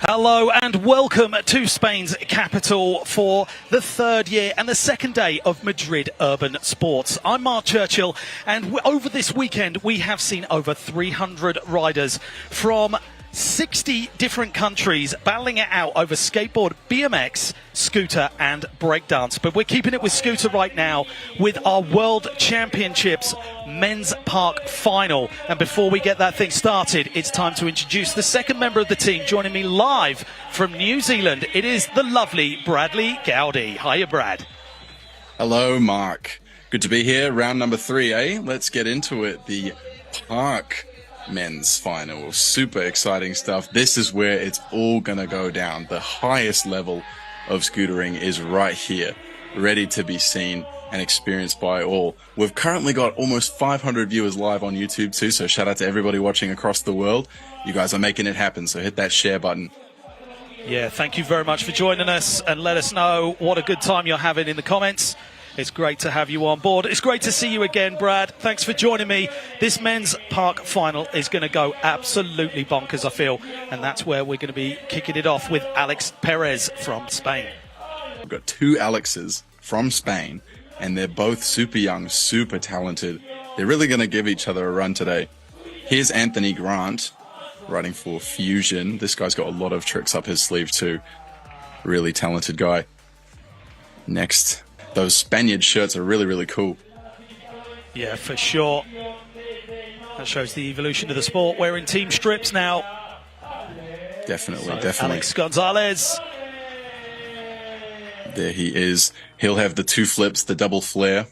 Hello and welcome to Spain's capital for the third year and the second day of Madrid Urban Sports. I'm Marc Churchill, and over this weekend we have seen over 300 riders from 60 different countries battling it out over skateboard, BMX, scooter and breakdance. But we're keeping it with scooter right now with our World Championships Men's Park Final. And before we get that thing started, it's time to introduce the second member of the team joining me live from New Zealand. It is the lovely Bradley Gowdy. Hiya, Brad. Hello, Mark. Good to be here. Round number 3, eh? Let's get into it. The Park Men's Final. Super exciting stuff. This is where it's all gonna go down. The highest level of scootering is right here, ready to be seen and experienced by all. We've currently got almost 500 viewers live on YouTube too, so shout out to everybody watching across the world. You guys are making it happen, so hit that share button. Yeah, thank you very much for joining us, and let us know what a good time you're having in the comments. It's great to have you on board. It's great to see you again, Brad. Thanks for joining me. This Men's Park Final is going to go absolutely bonkers, I feel. And that's where we're going to be kicking it off with Alex Perez from Spain. We've got two Alexes from Spain, and they're both super young, super talented. They're really going to give each other a run today. Here's Anthony Grant, riding for Fusion. This guy's got a lot of tricks up his sleeve too. Really talented guy. Next, those Spaniard shirts are really, really cool. Yeah, for sure. That shows the evolution of the sport. We're in team strips now. Definitely, So definitely. Alex Gonzalez. There he is. He'll have the two flips, the double Flair.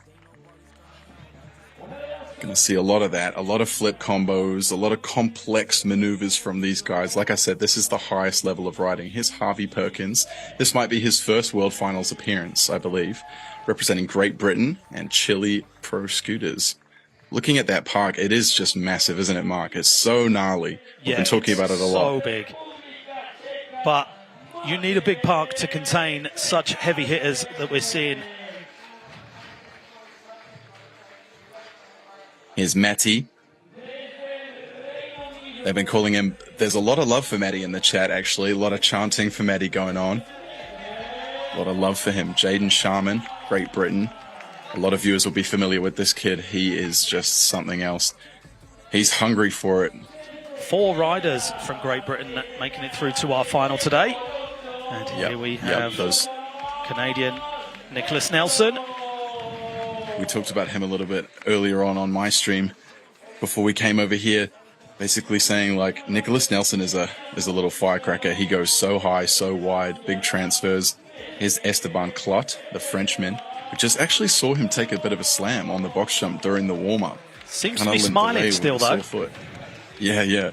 Going to see a lot of that, a lot of flip combos, a lot of complex maneuvers from these guys. Like I said, this is the highest level of riding. Here's Harvey Perkins. This might be his first World Finals appearance, I believe, representing Great Britain and Chile Pro Scooters. Looking at that park, it is just massive, isn't it, Mark? It's so gnarly. We've been talking about it a lot. So big. But you need a big park to contain such heavy hitters that we're seeing. Here's Matty. They've been calling him, there's a lot of love for Matty in the chat, actually. A lot of chanting for Matty going on. A lot of love for him. Jayden Sharman, Great Britain. A lot of viewers will be familiar with this kid. He is just something else. He's hungry for it. 4 riders from Great Britain making it through to our final today. And here we have those Canadian Nicolas Nelson. We talked about him a little bit earlier on my stream before we came over here, basically saying like Nicolas Nelson is a little firecracker. He goes so high, so wide, big transfers. Here's Esteban Clot, the Frenchman. We just actually saw him take a bit of a slam on the box jump during the warm-up. Seems to be smiling still though. Yeah.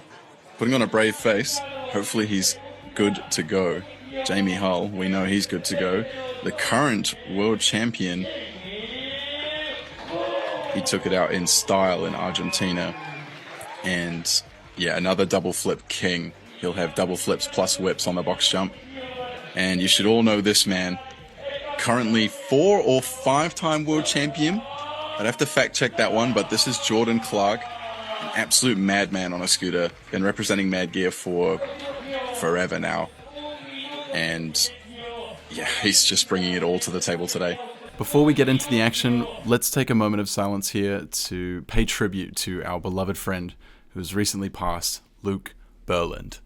Putting on a brave face. Hopefully he's good to go. Jamie Hull, we know he's good to go. The current world champion, he took it out in style in Argentina. And yeah, another double flip king. He'll have double flips plus whips on the box jump. And you should all know this man. Currently 4 or 5-time world champion. I'd have to fact check that one, but this is Jordan Clark. An absolute madman on a scooter. Been representing Mad Gear for forever now. And yeah, he's just bringing it all to the table today. Before we get into the action, let's take a moment of silence here to pay tribute to our beloved friend who has recently passed, Luke Burland.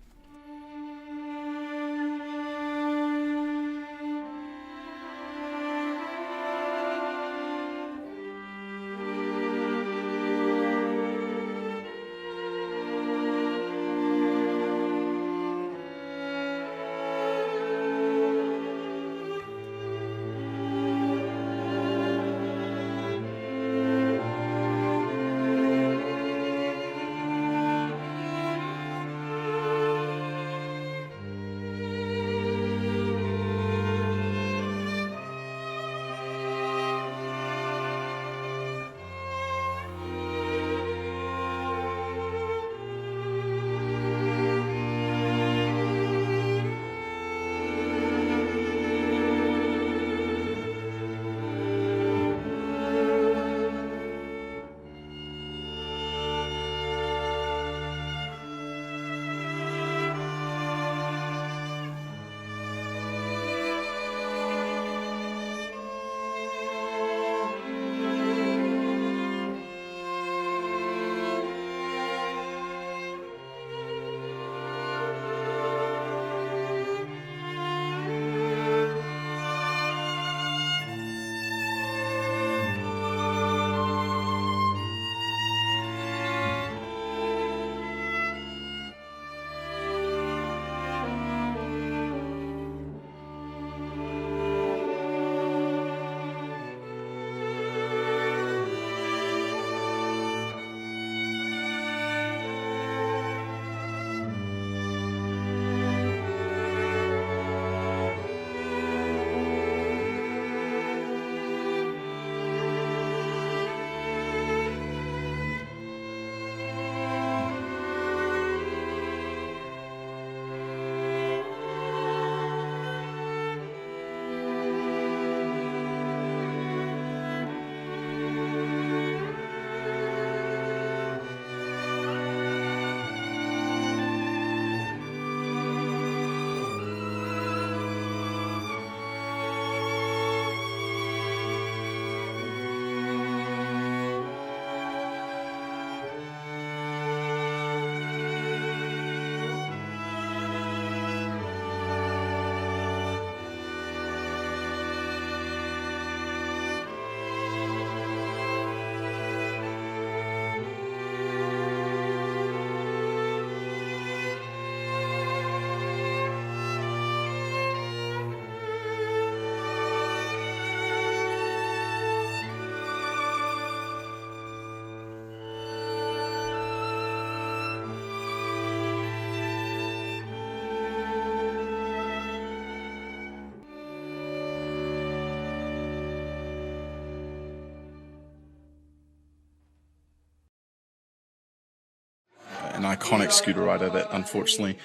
iconic scooter rider that unfortunately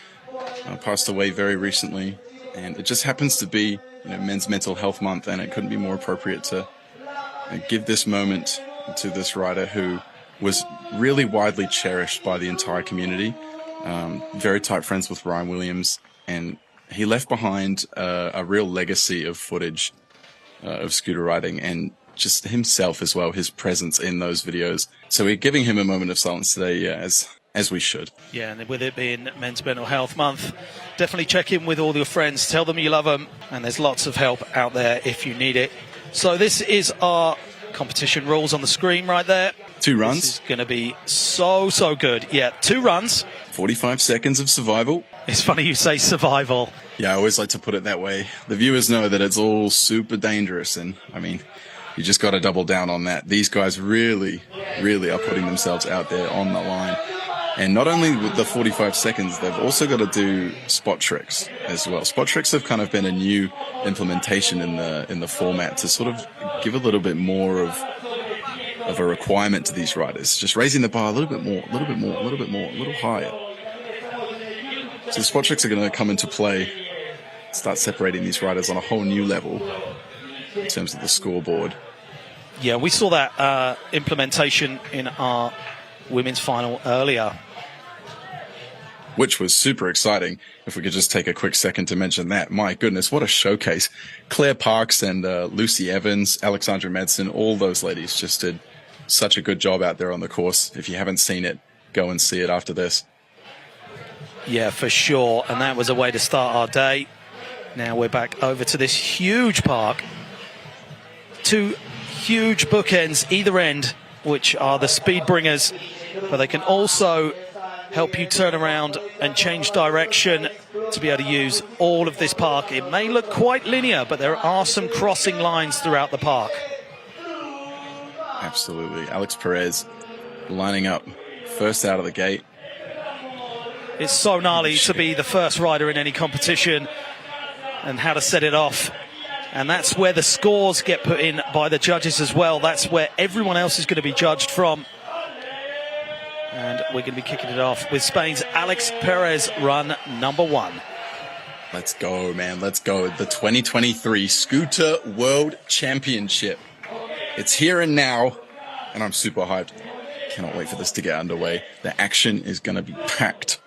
passed away very recently. And it just happens to be, Men's Mental Health Month, and it couldn't be more appropriate to give this moment to this rider who was really widely cherished by the entire community. Very tight friends with Ryan Williams, and he left behind a real legacy of footage of scooter riding, and just himself as well, his presence in those videos. So we're giving him a moment of silence today, as we should. Yeah, and with it being Men's Mental Health Month, definitely check in with all your friends, tell them you love them, and there's lots of help out there if you need it. So this is our competition rules on the screen right there. 2 runs. This is going to be so good. Yeah, 2 runs. 45 seconds of survival. It's funny you say survival. Yeah, I always like to put it that way. The viewers know that it's all super dangerous, and I mean, you just got to double down on that. These guys really are putting themselves out there on the line. And not only with the 45 seconds, they've also got to do spot tricks as well. Spot tricks have kind of been a new implementation in the format to sort of give a little bit more of a requirement to these riders. Just raising the bar a little bit more, a little higher. So the spot tricks are going to come into play, start separating these riders on a whole new level in terms of the scoreboard. Yeah, we saw that implementation in our women's final earlier, which was super exciting. If we could just take a quick second to mention that. My goodness, what a showcase. Claire Parks and Lucy Evans, Alexandra Madsen, all those ladies just did such a good job out there on the course. If you haven't seen it, go and see it after this. Yeah, for sure. And that was a way to start our day. Now we're back over to this huge park. 2 huge bookends either end, which are the speed bringers, but they can also help you turn around and change direction to be able to use all of this park. It may look quite linear, but there are some crossing lines throughout the park. Absolutely. Alex Perez lining up first out of the gate. It's so gnarly to be the first rider in any competition and how to set it off. And that's where the scores get put in by the judges as well. That's where everyone else is going to be judged from. And we're going to be kicking it off with Spain's Alex Perez Run #1. Let's go, man. Let's go. The 2023 Scooter World Championship. It's here and now, and I'm super hyped. Cannot wait for this to get underway. The action is going to be packed.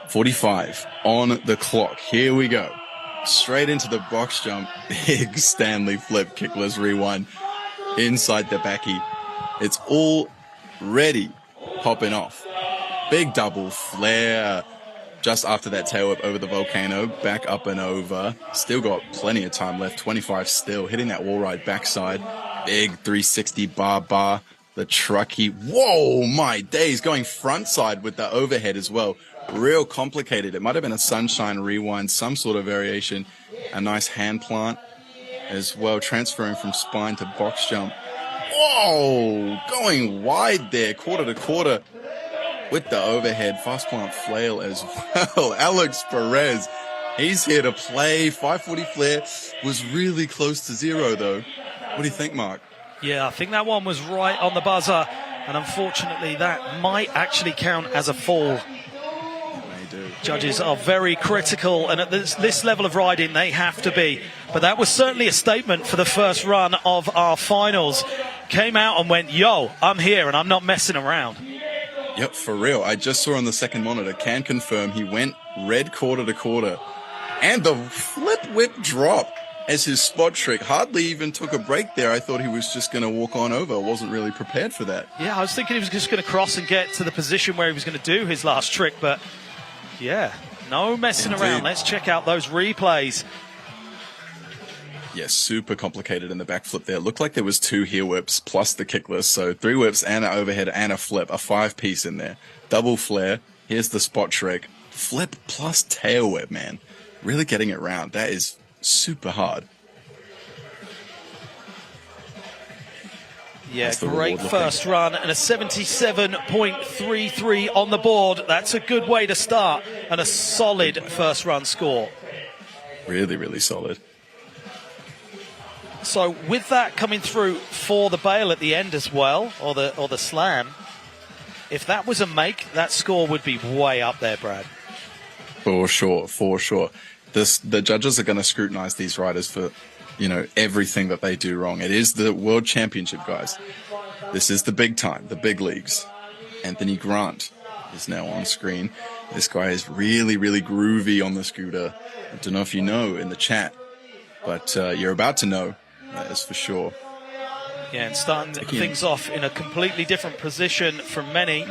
45 on the clock. Here we go. Straight into the box jump. Big Stanley flip, kickless rewind inside the backy. It's already popping off. Big double flare. Just after that tail whip over the volcano, back up and over. Still got plenty of time left. 25 still. Hitting that wall ride backside. Big 360 bar. The trucky. Whoa, my days. Going front side with the overhead as well. Real complicated. It might have been a sunshine rewind, some sort of variation. A nice hand plant as well, transferring from spine to box jump. Whoa! Going wide there, quarter to quarter with the overhead. Fast plant flail as well. Alex Perez, he's here to play. 540 flare was really close to 0 though. What do you think, Marc? Yeah, I think that one was right on the buzzer. And unfortunately, that might actually count as a fall. Judges are very critical, and at this level of riding, they have to be. But that was certainly a statement for the first run of our finals. Came out and went, yo, I'm here, and I'm not messing around. Yep, for real. I just saw on the second monitor, can confirm, he went red quarter to quarter. And the flip whip drop as his spot trick. Hardly even took a break there. I thought he was just going to walk on over. Wasn't really prepared for that. Yeah, I was thinking he was just going to cross and get to the position where he was going to do his last trick, but yeah, no messing around. Let's check out those replays. Yeah, super complicated in the backflip there. Looked like there was 2 heel whips plus the kickless. So 3 whips and an overhead and a flip, a 5-piece in there. Double flare. Here's the spot trick. Flip plus tail whip, man. Really getting it round. That is super hard. Yeah, great first run and a 77.33 on the board. That's a good way to start and a solid first run score. Really, really solid. So with that coming through for the bail at the end as well, or the slam, if that was a make, that score would be way up there, Brad. For sure, for sure. The judges are going to scrutinize these riders for, you know, everything that they do wrong. It is the World Championship, guys. This is the big time, the big leagues. Anthony Grant is now on screen. This guy is really, really groovy on the scooter. I don't know if you know in the chat, but you're about to know, that is for sure. Yeah, and starting things off in a completely different position from many,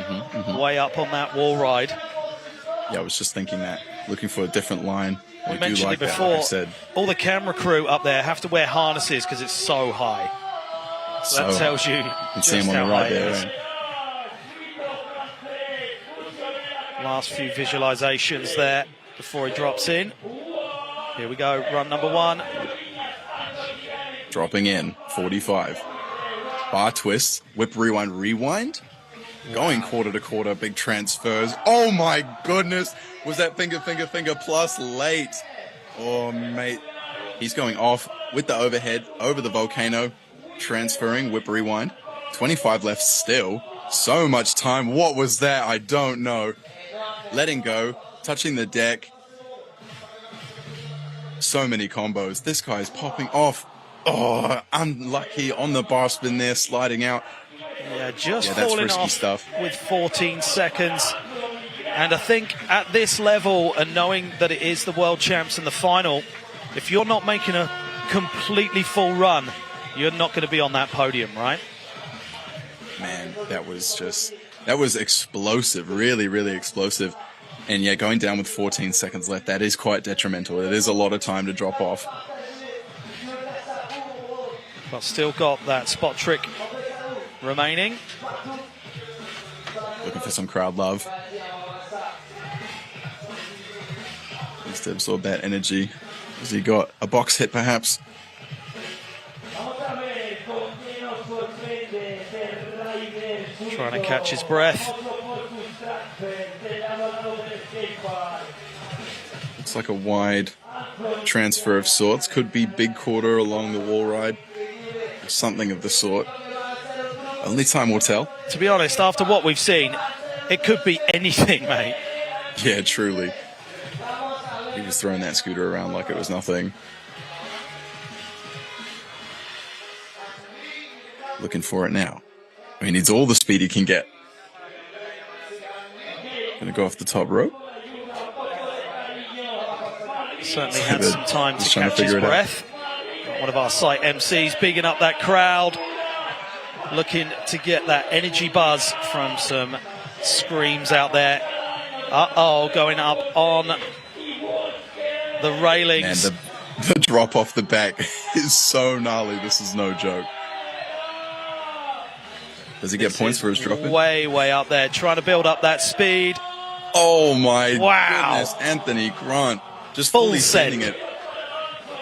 way up on that wall ride. Yeah, I was just thinking that, looking for a different line. We mentioned it before, like I said. All the camera crew up there have to wear harnesses because it's so high. So that tells you can see him on the right there. Right? Last few visualizations there before he drops in. Here we go, run number 1. Dropping in, 45. Bar twist, whip, rewind, rewind. Going quarter to quarter, big transfers. Oh my goodness. Was that finger plus late? Oh, mate. He's going off with the overhead over the volcano. Transferring, whip, rewind. 25 left still. So much time. What was that? I don't know. Letting go. Touching the deck. So many combos. This guy is popping off. Oh, unlucky on the bar spin there, sliding out. Yeah, just falling off stuff. With 14 seconds. And I think at this level, and knowing that it is the World Champs in the final, if you're not making a completely full run, you're not going to be on that podium, right? Man, that was explosive, really, really explosive. And yeah, going down with 14 seconds left, that is quite detrimental. It is a lot of time to drop off. But still got that spot trick remaining. Looking for some crowd love. Needs to absorb that energy. Has he got a box hit perhaps? Trying to catch his breath. Looks like a wide transfer of sorts. Could be big quarter along the wall ride. Something of the sort. Only time will tell. To be honest, after what we've seen, it could be anything, mate. Yeah, truly. He was throwing that scooter around like it was nothing. Looking for it now. He needs all the speed he can get. Gonna go off the top rope. Certainly had some time to catch his breath. One of our site MCs bigging up that crowd, looking to get that energy buzz from some screams out there. Uh-oh, going up on the railings. Man, the drop off the back is so gnarly. This is no joke. Does he get points for his dropping? Way up there, trying to build up that speed. Oh my goodness, Anthony Grant just fully sending it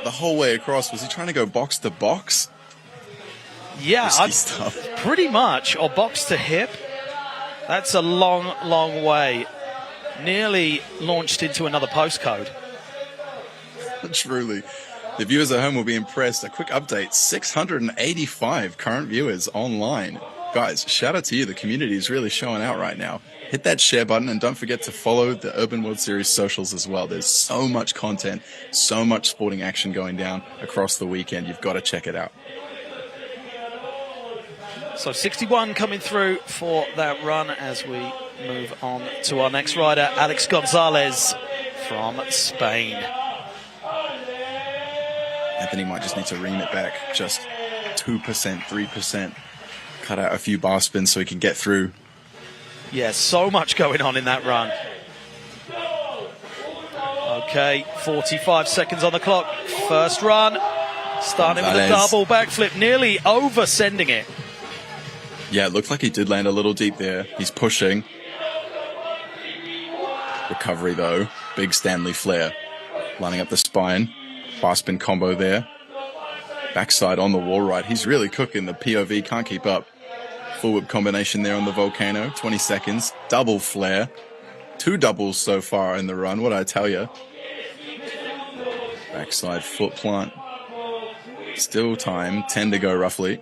the whole way across. Was he trying to go box to box? Yeah, pretty much, or box to hip. That's a long way. Nearly launched into another postcode. Truly. The viewers at home will be impressed. A quick update, 685 current viewers online. Guys, shout out to you. The community is really showing out right now. Hit that share button and don't forget to follow the Urban World Series socials as well. There's so much content, so much sporting action going down across the weekend. You've got to check it out. So 61 coming through for that run as we move on to our next rider, Alex Gonzalez from Spain. Anthony might just need to ream it back just 2%, 3%. Cut out a few bar spins so he can get through. Yeah, so much going on in that run. Okay, 45 seconds on the clock. First run. Starting with a double backflip, nearly over sending it. Yeah, it looked like he did land a little deep there. He's pushing. Recovery though. Big Stanley Flair. Lining up the spine. Bar spin combo there. Backside on the wall ride. He's really cooking. The POV can't keep up. Full whip combination there on the volcano. 20 seconds. Double Flair. 2 doubles so far in the run. What I tell you. Backside foot plant. Still time. 10 to go roughly.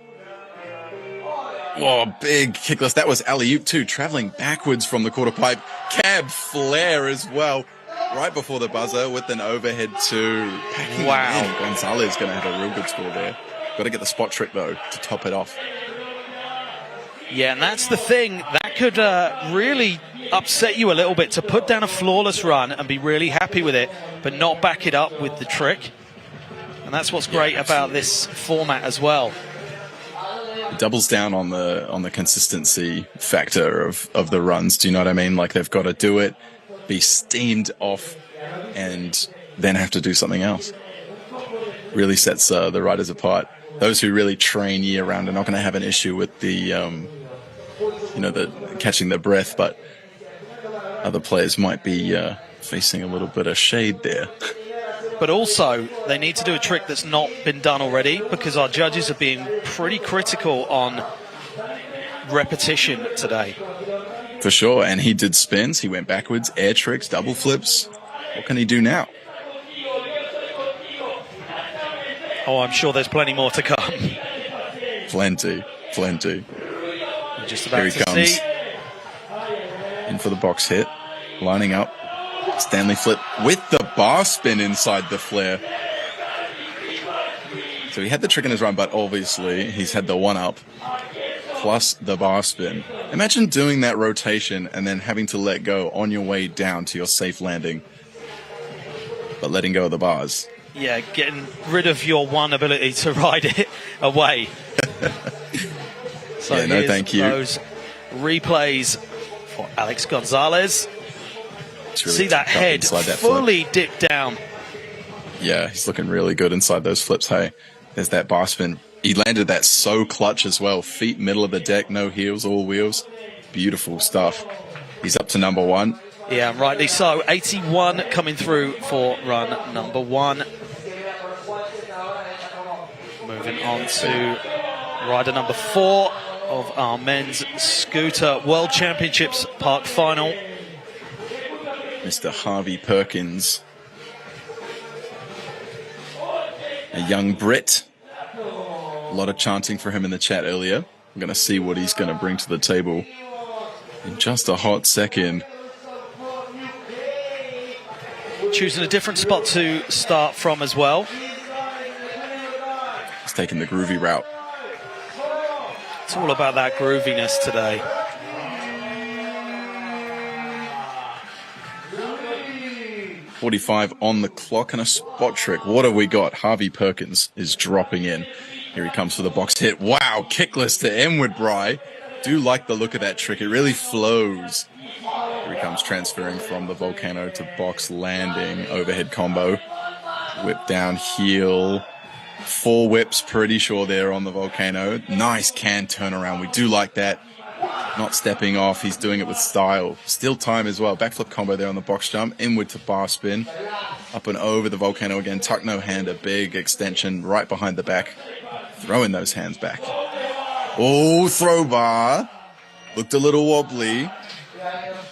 Oh, big kickless. That was alley-oop too, traveling backwards from the quarter pipe. Cab Flair as well, right before the buzzer with an overhead two. Wow. Gonzalez is going to have a real good score there. Got to get the spot trick though to top it off. Yeah, and that's the thing. That could really upset you a little bit, to put down a flawless run and be really happy with it, but not back it up with the trick. And that's what's great about this format as well. It doubles down on the consistency factor of the runs. Do you know what I mean? Like, they've got to do it, be steamed off, and then have to do something else. Really sets the riders apart. Those who really train year round are not going to have an issue with the the catching their breath, but other players might be facing a little bit of shade there. But also, they need to do a trick that's not been done already, because our judges are being pretty critical on repetition today. For sure, and he did spins, he went backwards, air tricks, double flips. What can he do now? Oh, I'm sure there's plenty more to come. Plenty. I'm just about Here he to comes. see. In for the box hit, lining up. Stanley flip with the bar spin inside the Flair. So he had the trick in his run, but obviously he's had the one-up plus the bar spin. Imagine doing that rotation and then having to let go on your way down to your safe landing, but letting go of the bars. Yeah, getting rid of your one ability to ride it away. So yeah, no thank you. Those replays for Alex Gonzalez. Really see that head that fully dip down. Yeah, he's looking really good inside those flips. Hey, there's that bar spin. He landed that so clutch as well. Feet middle of the deck, no heels, all wheels. Beautiful stuff. He's up to number one. Yeah, rightly so. 81 coming through for run number one. Moving on to rider number 4 of our men's scooter World Championships Park Final. Mr. Harvey Perkins. A young Brit. A lot of chanting for him in the chat earlier. I'm going to see what he's going to bring to the table in just a hot second. Choosing a different spot to start from as well. He's taking the groovy route. It's all about that grooviness today. .45 on the clock and a spot trick. What have we got? Harvey Perkins is dropping in. Here he comes for the box hit. Wow, kickless to Emwood Bry. Do like the look of that trick. It really flows. Here he comes, transferring from the volcano to box landing. Overhead combo. Whip down heel. 4 whips, pretty sure there on the volcano. Nice can turnaround. We do like that. Not stepping off. He's doing it with style. Still time as well. Backflip combo there on the box jump. Inward to bar spin. Up and over the volcano again. Tuck no hand. A big extension right behind the back. Throwing those hands back. Oh, throw bar. Looked a little wobbly.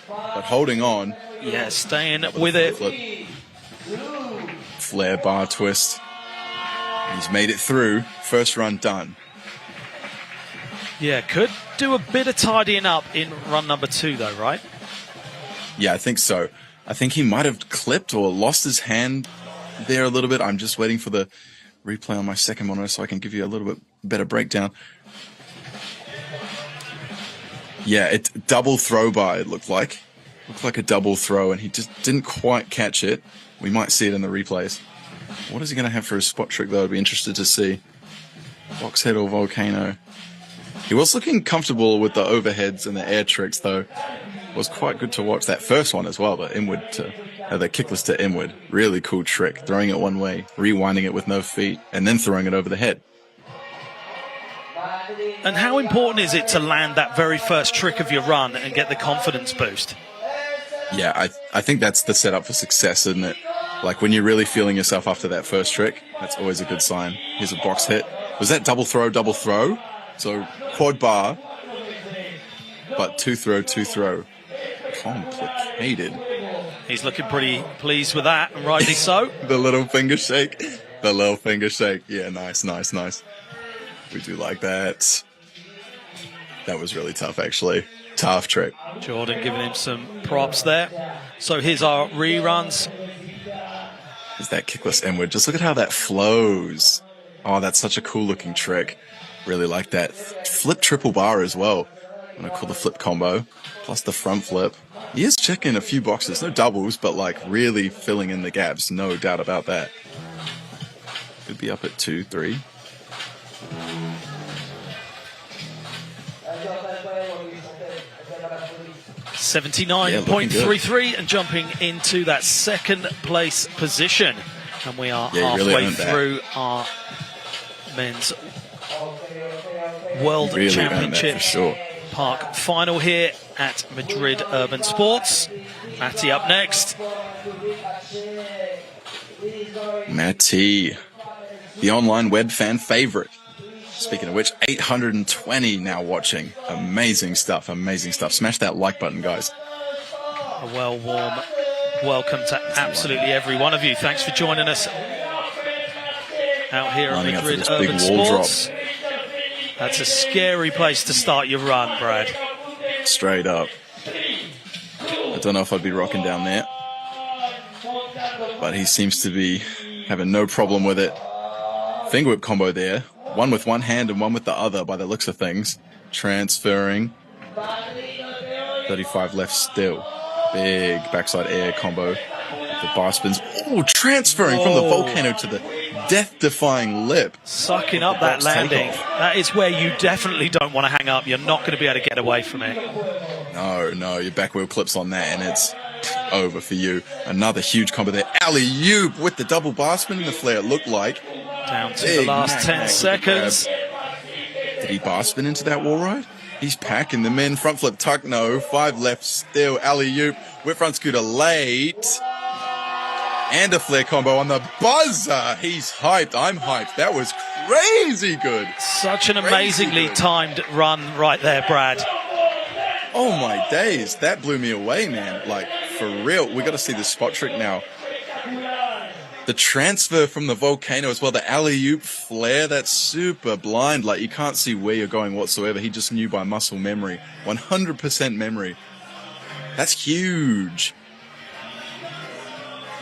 But holding on. Yeah, staying with it. Flip. Flair bar twist. He's made it through. First run done. Yeah, could do a bit of tidying up in run number 2 though, right? Yeah, I think so. I think he might have clipped or lost his hand there a little bit. I'm just waiting for the replay on my second monitor so I can give you a little bit better breakdown. Yeah, it's double throw bar, it looked like. Looked like a double throw, and he just didn't quite catch it. We might see it in the replays. What is he going to have for his spot trick, though? I'd be interested to see. Box head or volcano. He was looking comfortable with the overheads and the air tricks, though. It was quite good to watch that first one as well, the inward to the kickless to inward. Really cool trick. Throwing it one way, rewinding it with no feet, and then throwing it over the head. And how important is it to land that very first trick of your run and get the confidence boost? Yeah, I think that's the setup for success, isn't it? Like when you're really feeling yourself after that first trick, that's always a good sign. Here's a box hit. Was that double throw, double throw? So quad bar, but two throw. Complicated. He's looking pretty pleased with that, and rightly so. The little finger shake. The little finger shake. Yeah, nice. We do like that. That was really tough, actually. Tough trick. Jordan giving him some props there. So here's our reruns. Is that kickless inward? Just look at how that flows. Oh, that's such a cool looking trick. Really like that. Flip triple bar as well. What I call the flip combo. Plus the front flip. He is checking a few boxes. No doubles, but like really filling in the gaps. No doubt about that. Could be up at 2, 3. $79.33 and jumping into that second place position. And we are halfway through our men's World Championships Park final here at Madrid Urban Sports. Matty up next. Matty, the online web fan favorite. Speaking of which, 820 now watching. Amazing stuff, amazing stuff. Smash that like button, guys. A warm welcome to absolutely every one of you. Thanks for joining us out here at Madrid Urban Sports. That's a scary place to start your run, Brad. Straight up. I don't know if I'd be rocking down there, but he seems to be having no problem with it. Finger whip combo there. One with one hand and one with the other by the looks of things. Transferring. 35 left still. Big backside air combo. The Barspins. Oh, transferring from the volcano to the death-defying lip. Sucking up that landing. That is where you definitely don't want to hang up. You're not going to be able to get away from it. No, your back wheel clips on that and it's over for you. Another huge combo there. Alley-oop with the double Barspin and the Flair, it looked like. Down to the last 10 seconds. Did he Barspin into that wall ride? He's packing them in. Front flip tuck, no. 5 left still. Alley-oop. Whip front scooter late. And a Flair combo on the buzzer. He's hyped. I'm hyped. That was crazy good. Such an amazingly timed run right there, Brad. Oh my days. That blew me away, man. Like, for real. We got to see the spot trick now. The transfer from the volcano as well. The alley-oop Flair. That's super blind. Like, you can't see where you're going whatsoever. He just knew by muscle memory. 100% memory. That's huge.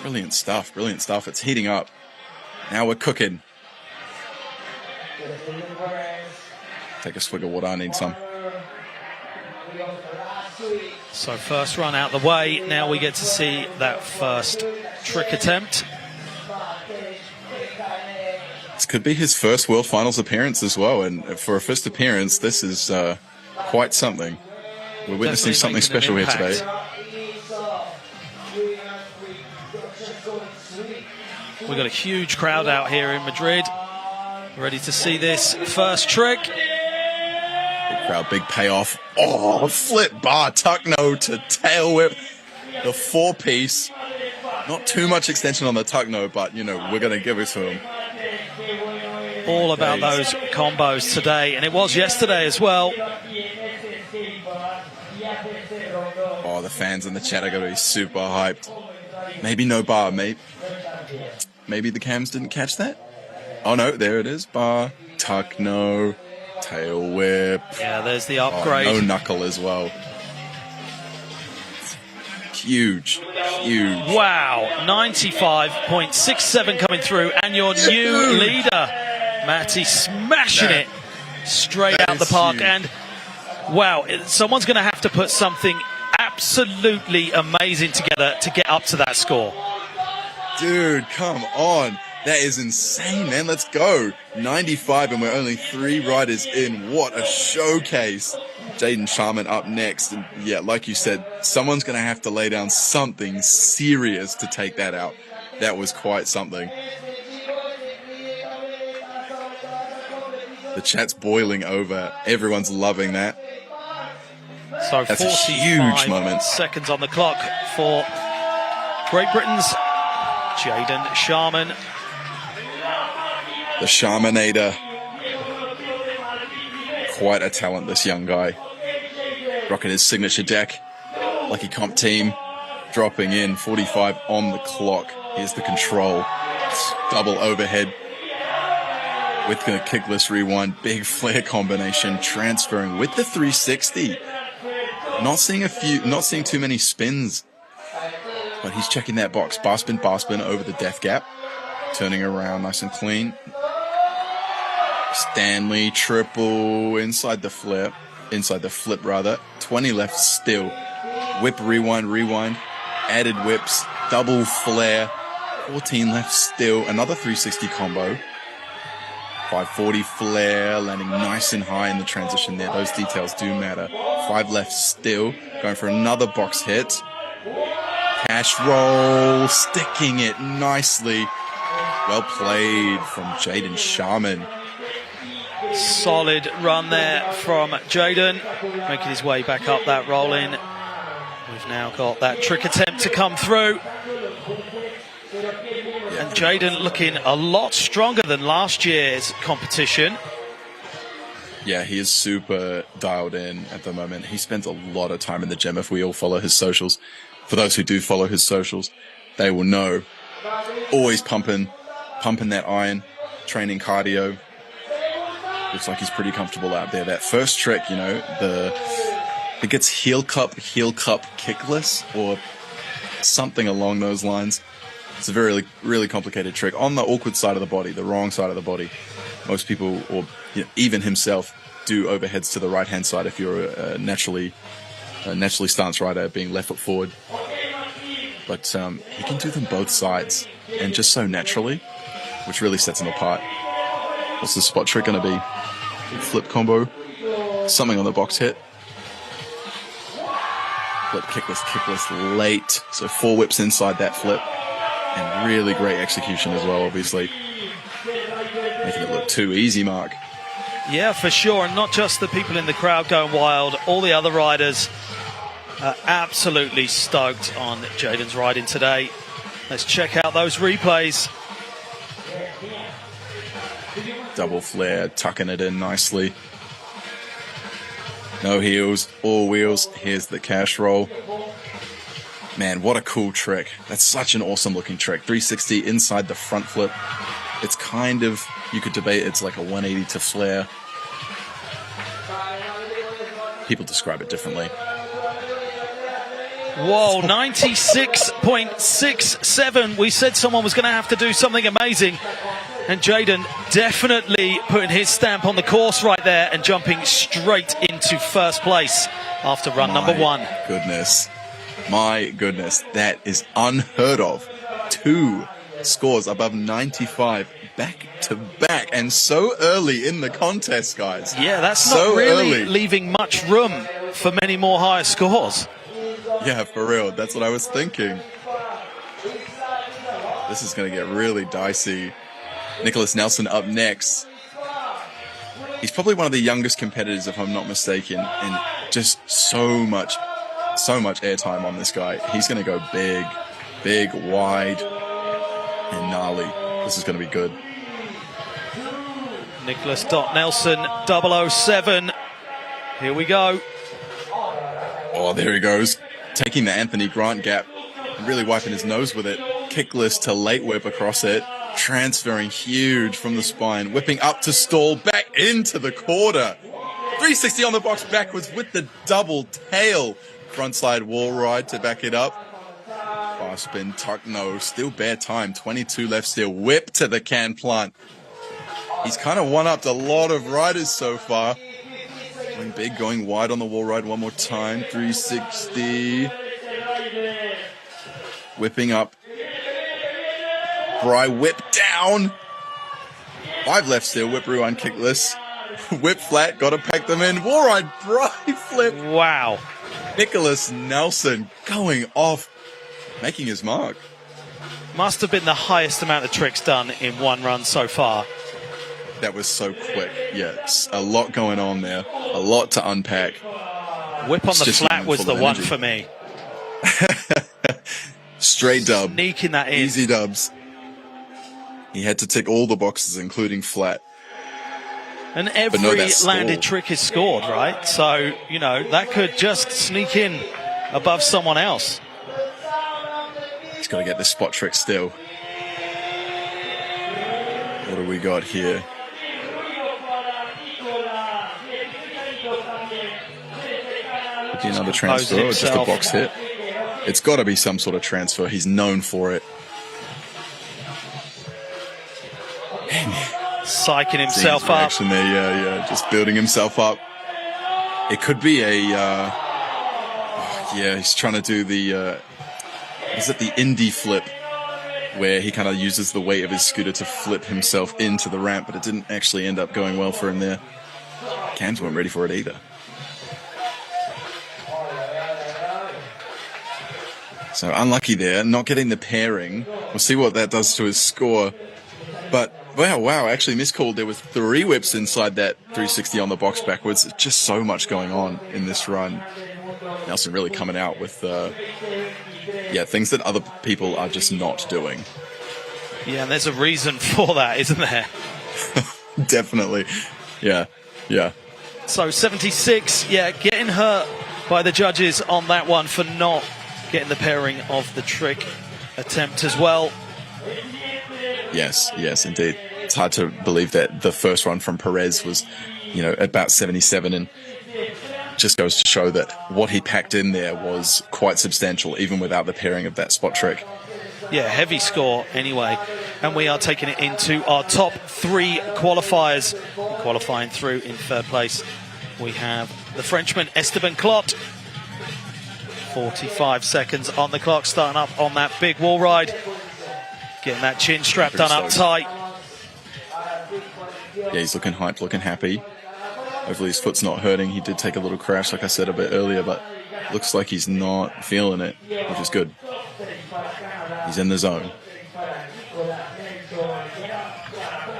Brilliant stuff, brilliant stuff. It's heating up. Now we're cooking. Take a swig of water, I need some. So first run out the way. Now we get to see that first trick attempt. This could be his first World Finals appearance as well. And for a first appearance, this is quite something. We're witnessing something special here today. We've got a huge crowd out here in Madrid, ready to see this first trick. Big crowd, big payoff. Oh, flip bar, tuck no to tail whip. The 4-piece. Not too much extension on the tuck no, but, you know, we're going to give it to him. All about those combos today, and it was yesterday as well. Oh, the fans in the chat are going to be super hyped. Maybe no bar, Maybe the cams didn't catch that? Oh no, there it is. Bar, tuck, no, tail whip. Yeah, there's the upgrade. Oh, no knuckle as well. Huge, huge. Wow, 95.67 coming through, and your new leader, Matty, smashing it straight out the park. Huge. And wow, someone's going to have to put something absolutely amazing together to get up to that score. Dude, come on. That is insane, man. Let's go. 95 and we're only 3 riders in. What a showcase. Jayden Sharman up next. And yeah, like you said, someone's going to have to lay down something serious to take that out. That was quite something. The chat's boiling over. Everyone's loving that. So that's a huge moment. Seconds on the clock for Great Britain's Jayden Sharman. The Sharmanator. Quite a talent, this young guy. Rocking his signature deck. Lucky comp team. Dropping in 45 on the clock. Here's the control. Double overhead. with the kickless rewind, big Flair combination, transferring with the 360. Not seeing too many spins, but he's checking that box. Barspin over the death gap, turning around nice and clean. Stanley triple inside the flip rather. 20 left still. Whip, rewind, added whips, double Flair. 14 left still. Another 360 combo. 540 Flair, landing nice and high in the transition there. Those details do matter. 5 left still. Going for another box hit. Cash roll, sticking it nicely. Well played from Jayden Sharman. Solid run there from Jayden, making his way back up that roll in. We've now got that trick attempt to come through. And Jayden looking a lot stronger than last year's competition. Yeah, he is super dialed in at the moment. He spends a lot of time in the gym. If we all follow his socials, for those who do follow his socials, they will know. Always pumping that iron, training cardio. Looks like he's pretty comfortable out there. That first trick, you know, it gets heel cup kickless or something along those lines. It's a very, really complicated trick on the awkward side of the body, the wrong side of the body. Most people, or even himself, do overheads to the right-hand side if you're a naturally stance rider, being left foot forward. But he can do them both sides, and just so naturally, which really sets him apart. What's the spot trick going to be? Flip combo, something on the box hit. Flip kickless late, so 4 whips inside that flip. And really great execution as well, obviously. Making it look too easy, Marc. Yeah, for sure. And not just the people in the crowd going wild. All the other riders are absolutely stoked on Jayden's riding today. Let's check out those replays. Double Flair, tucking it in nicely. No heels, all wheels. Here's the cash roll. Man, what a cool trick. That's such an awesome looking trick. 360 inside the front flip. It's kind of, you could debate it's like a 180 to Flair. People describe it differently. Whoa, 96.67. We said someone was going to have to do something amazing. And Jayden definitely putting his stamp on the course right there and jumping straight into first place after run number 1. My goodness, that is unheard of. 2 scores above 95 back to back, and so early in the contest, guys. Yeah, that's so not really early. Leaving much room for many more higher scores. Yeah, for real. That's what I was thinking. This is going to get really dicey. Nicolas Nelson up next. He's probably one of the youngest competitors, if I'm not mistaken, and just so much airtime on this guy. He's going to go big, wide, and gnarly. This is going to be good. Nicolas Nelson 007. Here we go. Oh, there he goes. Taking the Anthony Grant gap and really wiping his nose with it. Kickless to late whip across it. Transferring huge from the spine. Whipping up to stall. Back into the quarter. 360 on the box backwards with the double tail. Frontside wall ride to back it up. Barspin, tuck nose, still bare time. 22 left still. Whip to the can plant. He's kind of one-upped a lot of riders so far. Going big, going wide on the wall ride one more time. 360. Whipping up. Bry whip down. 5 left still. Whip rewind kickless. Whip flat. Got to pack them in. Wall ride. Bry flip. Wow. Nicolas Nelson going off, making his mark. Must have been the highest amount of tricks done in one run so far. That was so quick. Yes, a lot going on there. A lot to unpack. Whip on the flat was the one for me. Straight dub. Sneaking that in. Easy dubs. He had to tick all the boxes, including flat. And every landed trick is scored, right? So, you know, that could just sneak in above someone else. He's got to get this spot trick still. What do we got here? Could be another transfer or just a box hit. It's got to be some sort of transfer. He's known for it. Psyching himself up. Action there, yeah, just building himself up. It could be a, yeah, he's trying to do the, is it the indie flip, where he kind of uses the weight of his scooter to flip himself into the ramp, but it didn't actually end up going well for him there. Cams weren't ready for it either. So unlucky there, not getting the pairing. We'll see what that does to his score. But wow, actually miscalled. There was 3 whips inside that 360 on the box backwards. Just so much going on in this run. Nelson really coming out with, things that other people are just not doing. Yeah, and there's a reason for that, isn't there? Definitely. Yeah. So 76, getting hurt by the judges on that one for not getting the pairing of the trick attempt as well. Yes, indeed. It's hard to believe that the first run from Perez was, about 77, and just goes to show that what he packed in there was quite substantial, even without the pairing of that spot trick. Yeah, heavy score anyway. And we are taking it into our top 3 qualifiers. Qualifying through in third place, we have the Frenchman Esteban Clot. 45 seconds on the clock, starting up on that big wall ride. Getting that chin strap done up tight. Yeah, he's looking hyped, looking happy. Hopefully his foot's not hurting. He did take a little crash, like I said a bit earlier, but looks like he's not feeling it, which is good. He's in the zone.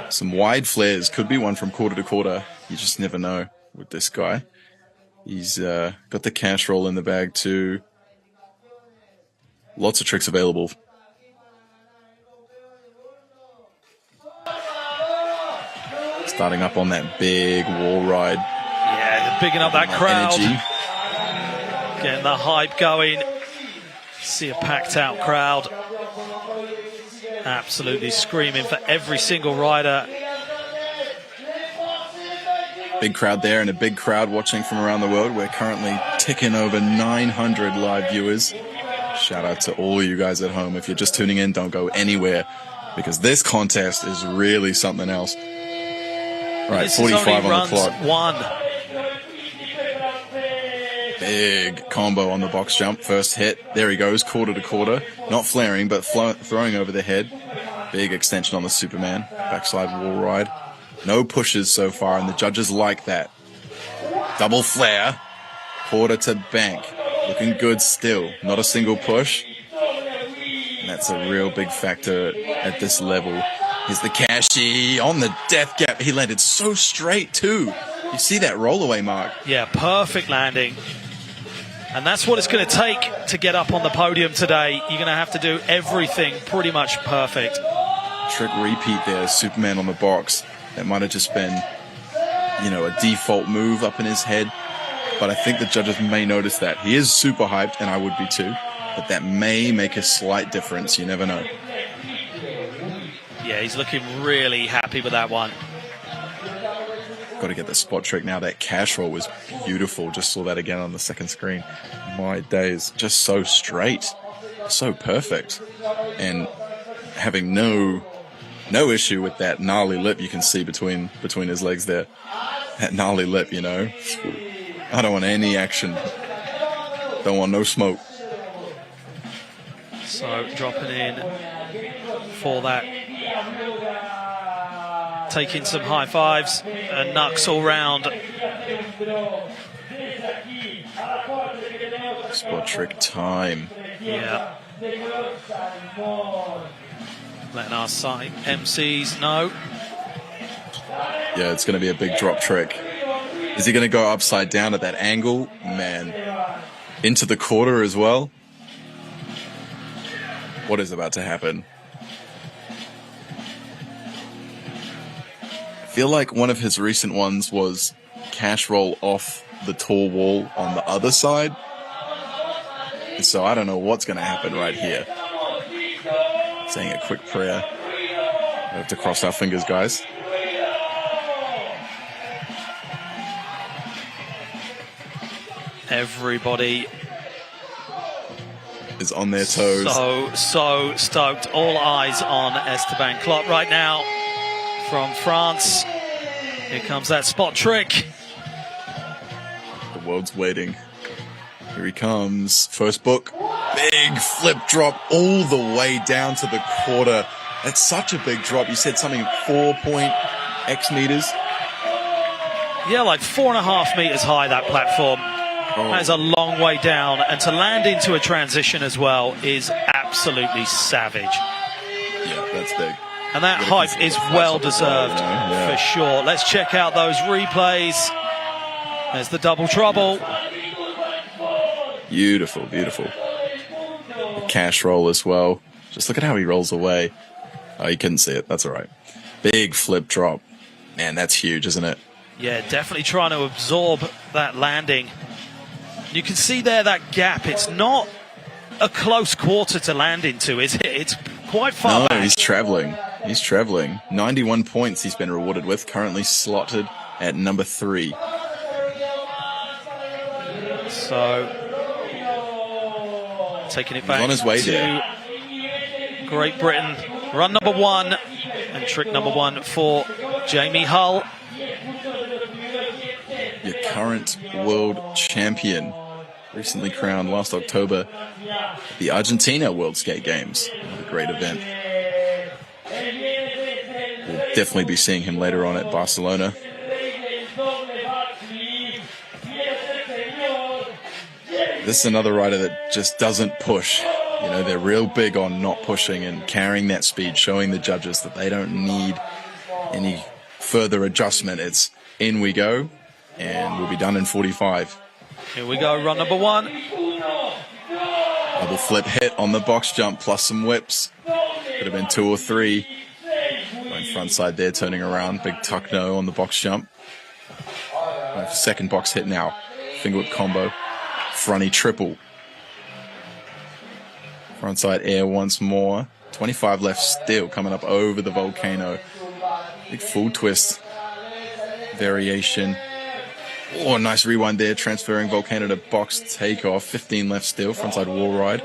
Some wide flares. Could be one from quarter to quarter. You just never know with this guy. He's got the cash roll in the bag too. Lots of tricks available. Starting up on that big wall ride. Yeah, bigging up that crowd. Energy. Getting the hype going. See a packed out crowd. Absolutely screaming for every single rider. Big crowd there and a big crowd watching from around the world. We're currently ticking over 900 live viewers. Shout out to all you guys at home. If you're just tuning in, don't go anywhere, because this contest is really something else. Right, 45 on the clock. One. Big combo on the box jump. First hit. There he goes, quarter to quarter. Not flaring, but throwing over the head. Big extension on the Superman. Backside wall ride. No pushes so far, and the judges like that. Double flare. Quarter to bank. Looking good still. Not a single push. And that's a real big factor at this level. Here's the cashy on the death gap. He landed so straight too. You see that roll away, Marc? Yeah, perfect landing. And that's what it's going to take to get up on the podium today. You're going to have to do everything pretty much perfect. Trick repeat there, Superman on the box. That might have just been, a default move up in his head. But I think the judges may notice that. He is super hyped, and I would be too. But that may make a slight difference. You never know. Yeah, he's looking really happy with that one. Got to get the spot trick now. That cash roll was beautiful. Just saw that again on the second screen. My days, just so straight, so perfect, and having no issue with that gnarly lip you can see between his legs there. That gnarly lip, I don't want any action. Don't want no smoke. So dropping in for that. Taking some high fives and knucks all round. Spot trick time. Yeah. Letting our side MCs know. Yeah, it's going to be a big drop trick. Is he going to go upside down at that angle? Man. Into the quarter as well? What is about to happen? I feel like one of his recent ones was cash roll off the tall wall on the other side. So I don't know what's going to happen right here. Saying a quick prayer. We have to cross our fingers, guys. Everybody is on their toes. So stoked. All eyes on Esteban Clot right now from France. Here comes that spot trick. The world's waiting. Here he comes. First book. Big flip drop all the way down to the quarter. That's such a big drop. You said something 4.x meters. Yeah, like 4.5 meters high, that platform. That is a long way down. And to land into a transition as well is absolutely savage. Yeah, that's big. And that hype is well deserved for sure. Let's check out those replays. There's the double trouble. Beautiful, beautiful. The cash roll as well. Just look at how he rolls away. Oh, you couldn't see it. That's all right. Big flip drop. Man, that's huge, isn't it? Yeah, definitely trying to absorb that landing. You can see there that gap. It's not a close quarter to land into, is it? It's quite far back. He's traveling. He's traveling. 91 points he's been rewarded with. Currently slotted at number 3. So, taking it back on his way to there. Great Britain. Run number 1 and trick number 1 for Jamie Hull. Your current world champion. Recently crowned last October at the Argentina World Skate Games. What a great event. We'll definitely be seeing him later on at Barcelona. This is another rider that just doesn't push. You know, they're real big on not pushing and carrying that speed, showing the judges that they don't need any further adjustment. It's in we go, and we'll be done in 45. Here we go, run number 1. Double flip hit on the box jump plus some whips. Could have been 2 or 3. Going front side there, turning around. Big tuck no on the box jump. Second box hit now. Finger whip combo. Fronty triple. Frontside air once more. 25 left still, coming up over the volcano. Big full twist. Variation. Oh, nice rewind there. Transferring volcano to box takeoff. 15 left still. Frontside wall ride.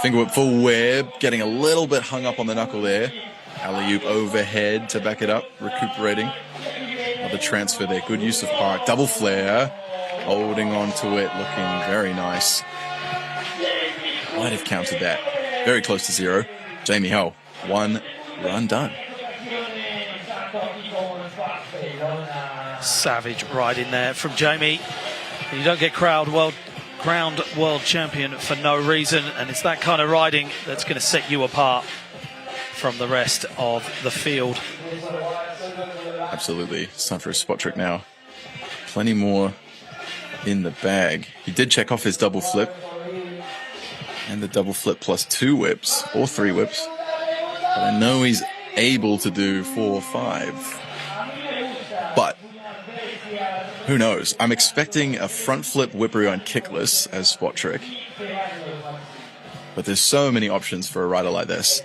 Finger whip full web. Getting a little bit hung up on the knuckle there. Alley-oop overhead to back it up. Recuperating. Another transfer there. Good use of park. Double flare. Holding on to it. Looking very nice. Might have counted that. Very close to 0. Jamie Hull. 1 run done. Savage ride in there from Jamie. You don't get crowned world champion for no reason, and it's that kind of riding that's going to set you apart from the rest of the field. Absolutely. It's time for a spot trick now. Plenty more in the bag. He did check off his double flip. And the double flip plus 2 whips, or 3 whips. But I know he's able to do 4 or 5. But who knows? I'm expecting a front flip whip rewind kickless as spot trick. But there's so many options for a rider like this.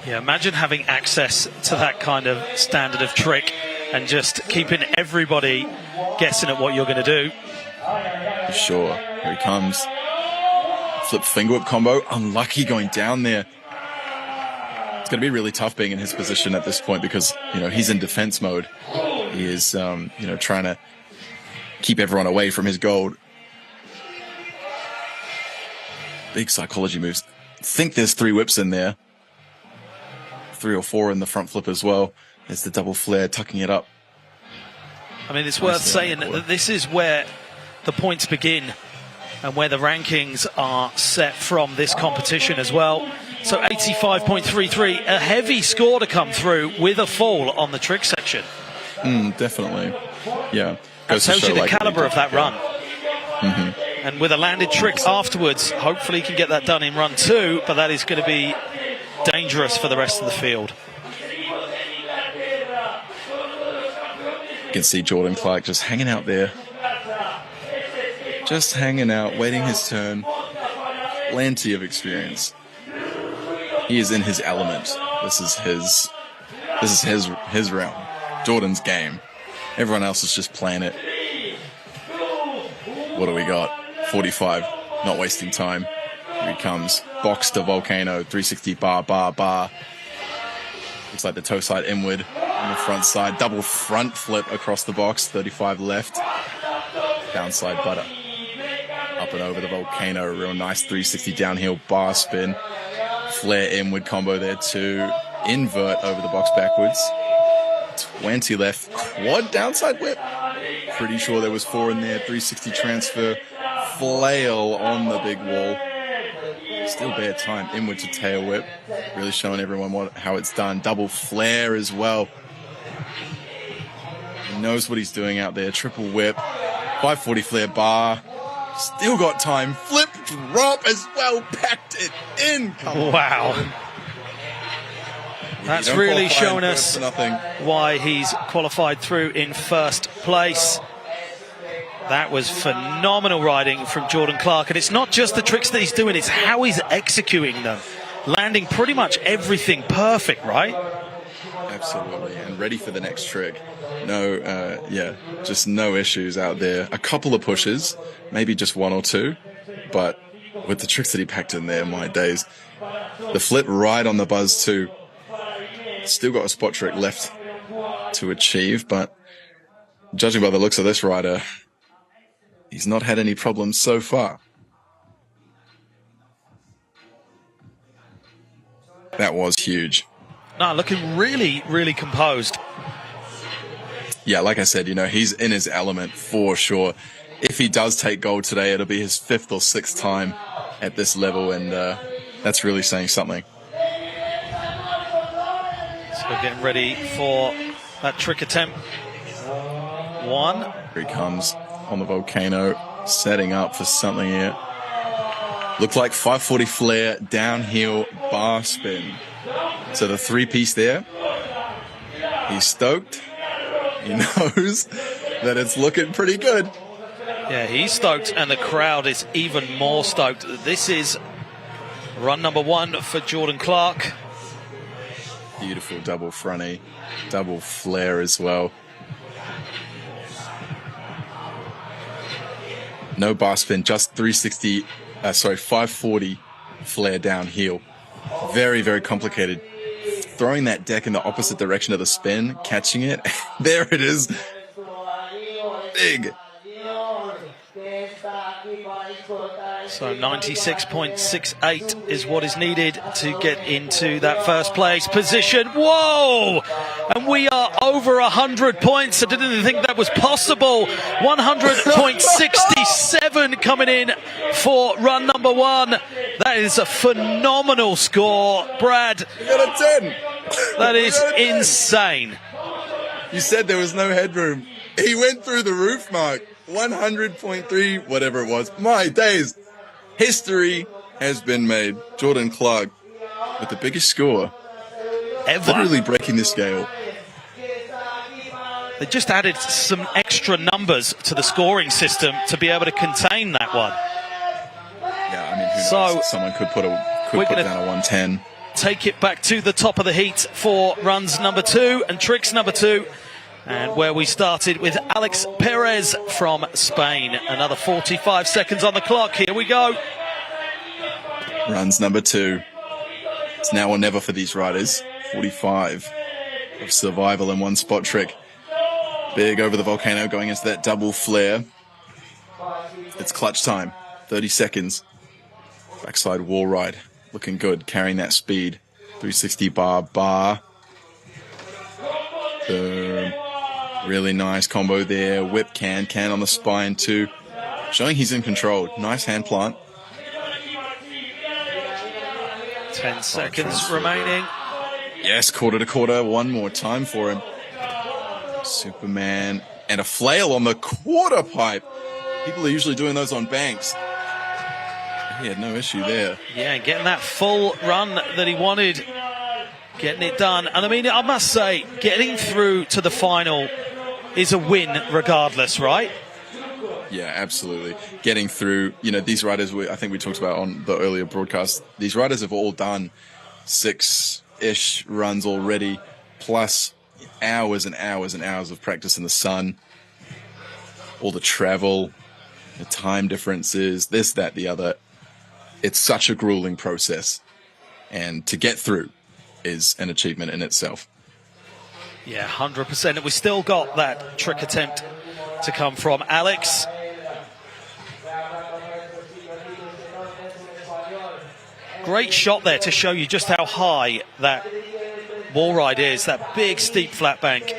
Yeah, imagine having access to that kind of standard of trick and just keeping everybody guessing at what you're going to do. For sure. Here he comes. Flip finger whip combo. Unlucky going down there. It's going to be really tough being in his position at this point because, you know, he's in defense mode. He is, you know, trying to keep everyone away from his gold. Big psychology moves. I think there's 3 whips in there. 3 or 4 in the front flip as well. There's the double flare, tucking it up. I mean, it's worth saying that this is where the points begin and where the rankings are set from this competition as well. So 85.33, a heavy score to come through with a fall on the trick section. Definitely. Yeah. That tells you the caliber of that run. Mm-hmm. And with a landed trick afterwards, hopefully he can get that done in run 2, but that is going to be dangerous for the rest of the field. You can see Jordan Clark just hanging out there. Just hanging out, waiting his turn. Plenty of experience. He is in his element. This is his realm. Jordan's game. Everyone else is just playing it. What do we got? 45. Not wasting time. Here he comes. Box to volcano. 360 bar, bar, bar. Looks like the toe side inward on the front side. Double front flip across the box. 35 left. Downside butter. Up and over the volcano. A real nice 360 downhill bar spin. Flair inward combo there too. Invert over the box backwards. 20 left. Quad downside whip. Pretty sure there was 4 in there. 360 transfer. Flail on the big wall. Still bare time. Inward to tail whip. Really showing everyone how it's done. Double flare as well. He knows what he's doing out there. Triple whip. 540 flare bar. Still got time. Flip drop as well. Packed it in. Wow. That's really shown us why he's qualified through in first place. That was phenomenal riding from Jordan Clark. And it's not just the tricks that he's doing, it's how he's executing them. Landing pretty much everything perfect, right? Absolutely. And ready for the next trick. No, just no issues out there. A couple of pushes, maybe just 1 or 2. But with the tricks that he packed in there, my days. The flip right on the buzz too. Still got a spot trick left to achieve, but judging by the looks of this rider, he's not had any problems so far. That was huge. No, looking really, really composed. Yeah, like I said, he's in his element for sure. If he does take gold today, it'll be his 5th or 6th time at this level, and that's really saying something. So getting ready for that trick attempt. 1. Here he comes on the volcano, setting up for something here. Looked like 540 flare, downhill bar spin. So the 3-piece there. He's stoked. He knows that it's looking pretty good. Yeah, he's stoked, and the crowd is even more stoked. This is run number 1 for Jordan Clark. Beautiful double fronty, double flare as well. No bar spin, just 540 flare downhill. Very, very complicated. Throwing that deck in the opposite direction of the spin, catching it. There it is. Big. So 96.68 is what is needed to get into that first place position. Whoa! And we are over 100 points. I didn't even think that was possible. 100.67 coming in for run number 1. That is a phenomenal score, Brad. You got a 10. That is insane. You said there was no headroom. He went through the roof, Marc. 100.3, whatever it was. My days. History has been made. Jordan Clark with the biggest score Ever. Literally breaking the scale. They just added some extra numbers to the scoring system to be able to contain that one. Yeah, I mean, who knows? Someone could put down a 110. Take it back to the top of the heat for runs number 2 and tricks number 2. And where we started with Alex Perez from Spain. Another 45 seconds on the clock. Here we go. Runs number 2. It's now or never for these riders. 45 of survival in one spot trick. Big over the volcano going into that double flare. It's clutch time. 30 seconds. Backside wall ride. Looking good. Carrying that speed. 360 bar. Boom. Really nice combo there. Whip can on the spine too. Showing he's in control. Nice hand plant. 10 seconds remaining. Yes, quarter to quarter. One more time for him. Superman. And a flail on the quarter pipe. People are usually doing those on banks. He had no issue there. Yeah, getting that full run that he wanted. Getting it done. And I mean, I must say, getting through to the final is a win regardless, right? Yeah, absolutely. Getting through, these riders, I think we talked about on the earlier broadcast, these riders have all done 6-ish runs already, plus hours and hours and hours of practice in the sun, all the travel. the time differences, this, that, the other. It's such a grueling process. And to get through is an achievement in itself. Yeah, 100%. And we still got that trick attempt to come from Alex. Great shot there to show you just how high that wall ride is. That big steep flat bank,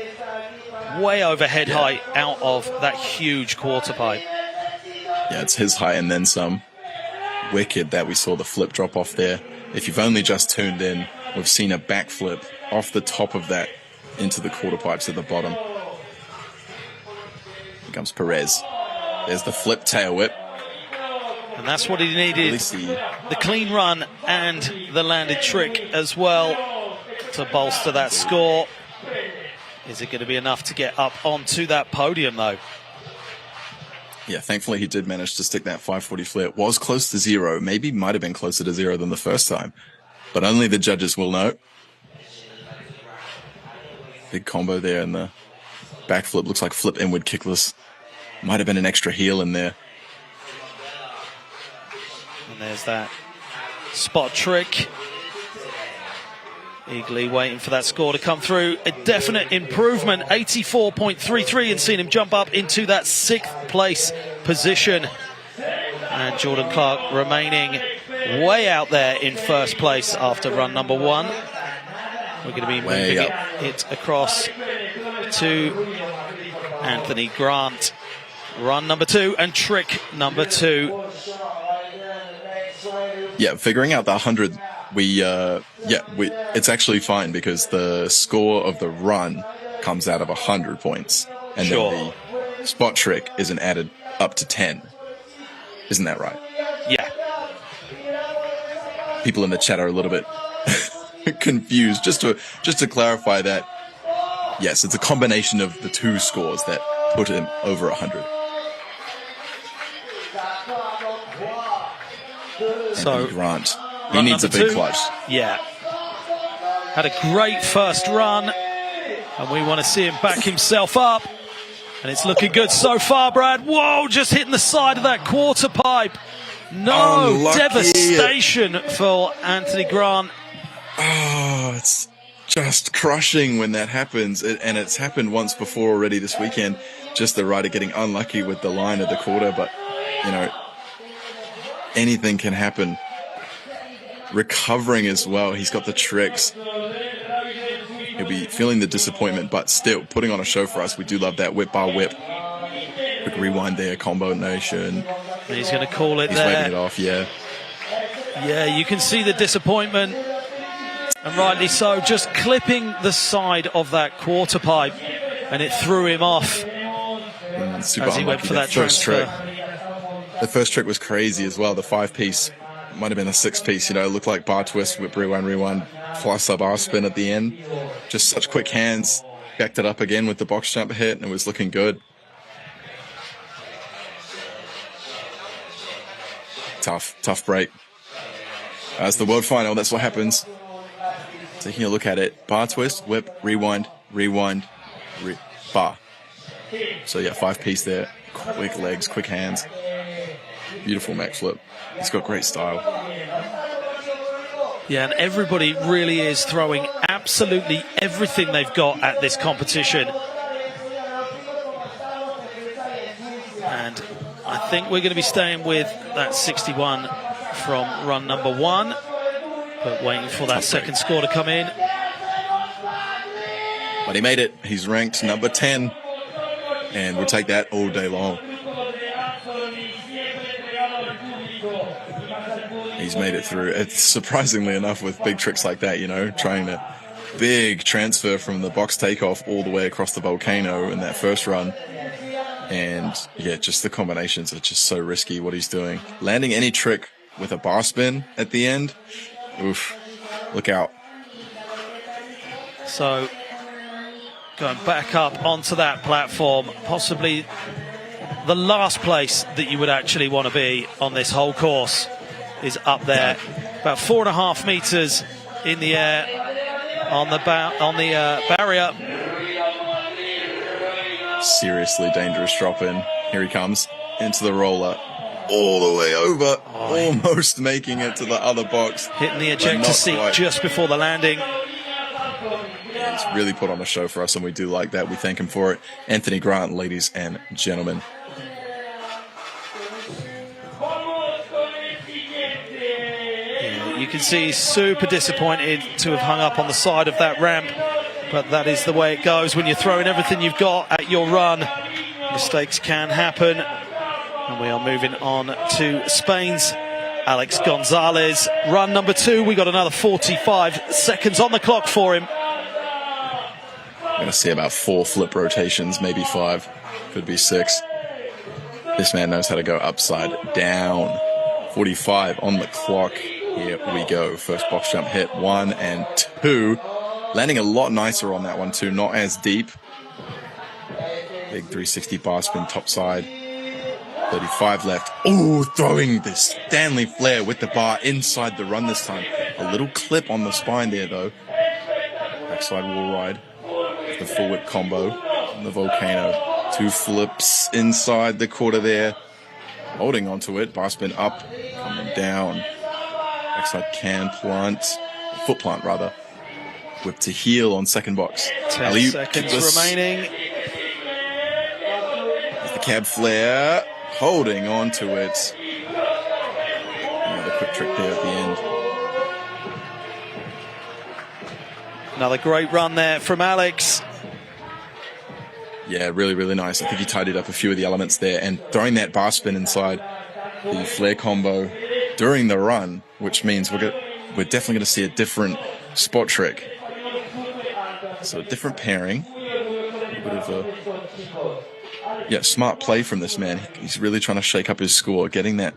way over head height out of that huge quarter pipe. Yeah, it's his height and then some. Wicked that we saw the flip drop off there. If you've only just tuned in, we've seen a backflip off the top of that into the quarter pipes at the bottom. Here comes Perez. There's the flip tail whip. And that's what he needed. Really see. The clean run and the landed trick as well to bolster that score. Is it going to be enough to get up onto that podium, though? Yeah, thankfully he did manage to stick that 540 flare. It was close to zero. Maybe might have been closer to zero than the first time. But only the judges will know. Big combo there in the backflip. Looks like flip inward kickless. Might have been an extra heel in there. And there's that spot trick. Eagerly waiting for that score to come through. A definite improvement, 84.33, and seen him jump up into that 6th place position. And Jordan Clark remaining way out there in 1st place after run number 1. We're going to be moving it across to Anthony Grant. Run number 2 and trick number 2. Yeah, figuring out the 100, it's actually fine because the score of the run comes out of 100 points. And then the spot trick isn't added up to 10. Isn't that right? Yeah. People in the chat are a little bit confused. Just to clarify that, yes, it's a combination of the 2 scores that put him over 100. So Grant, he needs a big clutch. Yeah. Had a great first run, and we want to see him back himself up. And it's looking good so far, Brad. Whoa, just hitting the side of that quarter pipe. No, unlucky. Devastation for Anthony Grant. Oh, it's just crushing when that happens. And it's happened once before already this weekend. Just the rider getting unlucky with the line of the quarter. But, you know, anything can happen. Recovering as well. He's got the tricks. He'll be feeling the disappointment, but still putting on a show for us. We do love that whip bar whip. Quick rewind there, combo nation. And he's going to call it He's there. waving it off, yeah. Yeah, you can see the disappointment. And rightly so, just clipping the side of that quarter pipe. And it threw him off Super as he went unlucky. for that first transfer. trick. The first trick was crazy as well. The 5-piece might have been a 6-piece. You know, it looked like bar twist, whip rewind, plus a bar spin at the end. Just such quick hands. Backed it up again with the box jump hit, and it was looking good. Tough break. As the world final, that's what happens. Taking a look at it, bar twist, whip, rewind, bar. So yeah, 5-piece there. Quick legs, quick hands. Beautiful Mac flip. He's got great style. Yeah, and everybody really is throwing absolutely everything they've got at this competition. And I think we're going to be staying with that 61 from run number 1, but waiting for that second score to come in. But he made it. He's ranked number 10, and we'll take that all day long. He's made it through. It's surprisingly enough with big tricks like that, you know, trying to big transfer from the box takeoff all the way across the volcano in that first run. And yeah, just the combinations are just so risky what he's doing. Landing any trick with a bar spin at the end, oof, look out. So going back up onto that platform, possibly the last place that you would actually want to be on this whole course is up there, about 4.5 meters in the air on the barrier. Seriously dangerous drop in. Here he comes into the roller, all the way over, almost making it to the other box. Hitting the ejector seat just before the landing. Yeah, he's really put on a show for us, and we do like that. We thank him for it. Anthony Grant, ladies and gentlemen. Yeah, you can see he's super disappointed to have hung up on the side of that ramp, but that is the way it goes when you're throwing everything you've got at your run. Mistakes can happen. And we are moving on to Spain's Alex Gonzalez. Run number 2. We got another 45 seconds on the clock for him. I'm going to see about 4 flip rotations, maybe 5, could be 6. This man knows how to go upside down. 45 on the clock. Here we go. First box jump hit, 1 and 2. Landing a lot nicer on that one too, not as deep. Big 360 bar spin top side. 35 left. Oh, throwing this Stanley Flair with the bar inside the run this time. A little clip on the spine there though. Backside wall ride. The full whip combo on the volcano. 2 flips inside the quarter there. Holding onto it. Bar spin up. Coming down. Backside can plant. Foot plant rather. Whip to heel on second box. 10 seconds remaining. There's the cab flare. Holding on to it. Another quick trick there at the end. Another great run there from Alex. Yeah, really, really nice. I think he tidied up a few of the elements there, and throwing that bar spin inside the flare combo during the run, which means we're definitely going to see a different spot trick. So a different pairing. A bit of a smart play from this man. He's really trying to shake up his score, getting that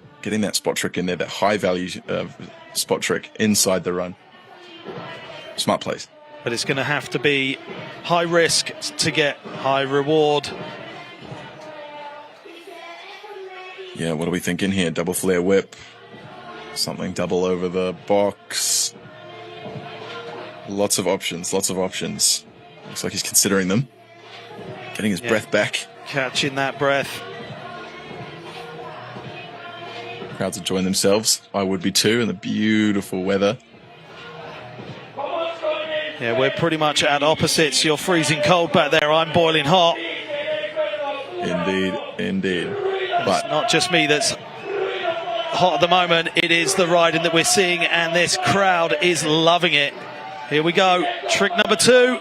spot trick in there, that high value spot trick inside the run. Smart plays. But it's going to have to be high risk to get high reward. Yeah, what are we thinking here? Double flare whip. Something double over the box. Lots of options, lots of options. Looks like he's considering them. Getting his breath back. Catching that breath. Crowds enjoying themselves. I would be too in the beautiful weather. Yeah, we're pretty much at opposites. You're freezing cold back there. I'm boiling hot. Indeed, indeed. But it's not just me that's hot at the moment. It is the riding that we're seeing, and this crowd is loving it. Here we go. Trick number 2.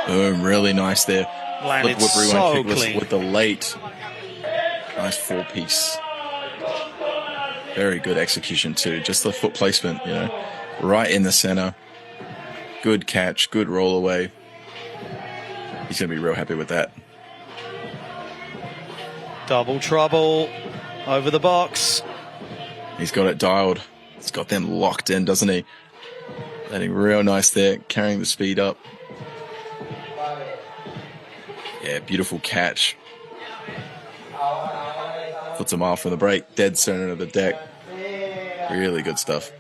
Boom, really nice there. Landed Flip, whip, so rewind, clean. with the late. Nice 4-piece. Very good execution too. Just the foot placement, you know, right in the center. Good catch, good roll away. He's going to be real happy with that. Double trouble over the box. He's got it dialed. He's got them locked in, doesn't he? Landing real nice there, carrying the speed up. Yeah, beautiful catch. Puts a mile from the break, dead center of the deck. Really good stuff.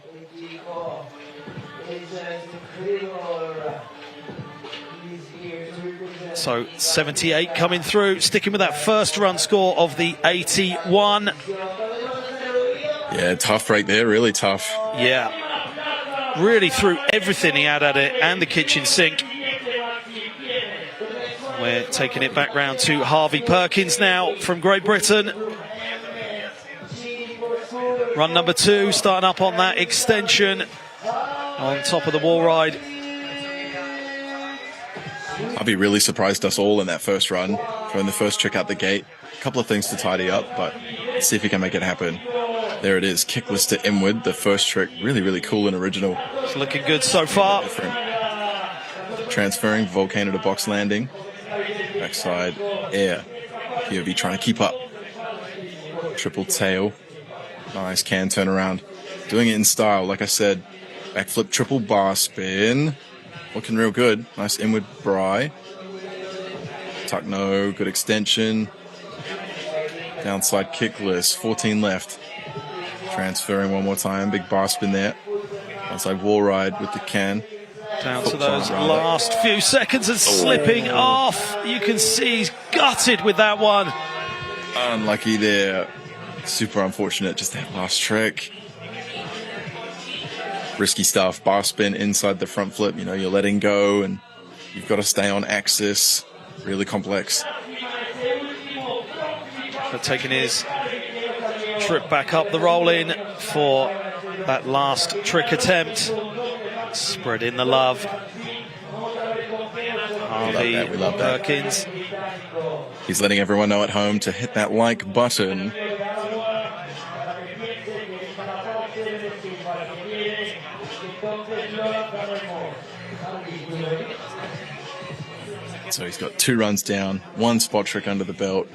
So 78 coming through, sticking with that first run score of the 81. Yeah, tough break there, really tough. Yeah, really threw everything he had at it and the kitchen sink. We're taking it back round to Harvey Perkins now from Great Britain. Run number 2, starting up on that extension on top of the wall ride. Harvey really surprised us all in that first run, throwing the first trick out the gate. A couple of things to tidy up, but let's see if he can make it happen. There it is, kickless to inward, the first trick. Really, really cool and original. It's looking good so far. Different. Transferring, volcano to box landing. Backside air. POV trying to keep up. Triple tail. Nice can turn around. Doing it in style, like I said. Backflip, triple bar spin. Looking real good. Nice inward bri. Tuck no, good extension. Downside kickless, 14 left. Transferring one more time, big bar spin there. Downside wall ride with the can. Down to those last few seconds and slipping off. You can see he's gutted with that one. Unlucky there. Super unfortunate, just that last trick. Risky stuff. Barspin inside the front flip. You know, you're letting go and you've got to stay on axis. Really complex. But taking his trip back up the roll in for that last trick attempt. Spreading the love. Harvey We love that. Perkins. He's letting everyone know at home to hit that like button. So he's got 2 runs down, 1 spot trick under the belt,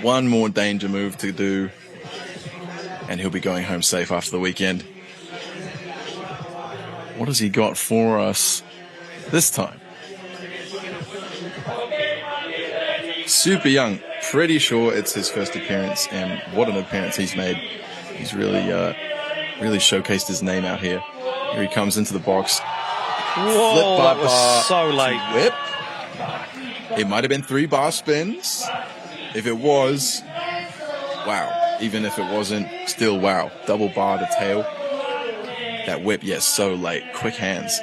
1 more danger move to do, and he'll be going home safe after the weekend. What has he got for us this time? Super young. Pretty sure it's his first appearance, and what an appearance he's made. He's really showcased his name out here. Here he comes into the box. Whoa, Flip bar, that was so late. Whip. It might have been 3 bar spins. If it was, wow. Even if it wasn't, still wow. Double bar to tail. That whip, yes, so late. Quick hands.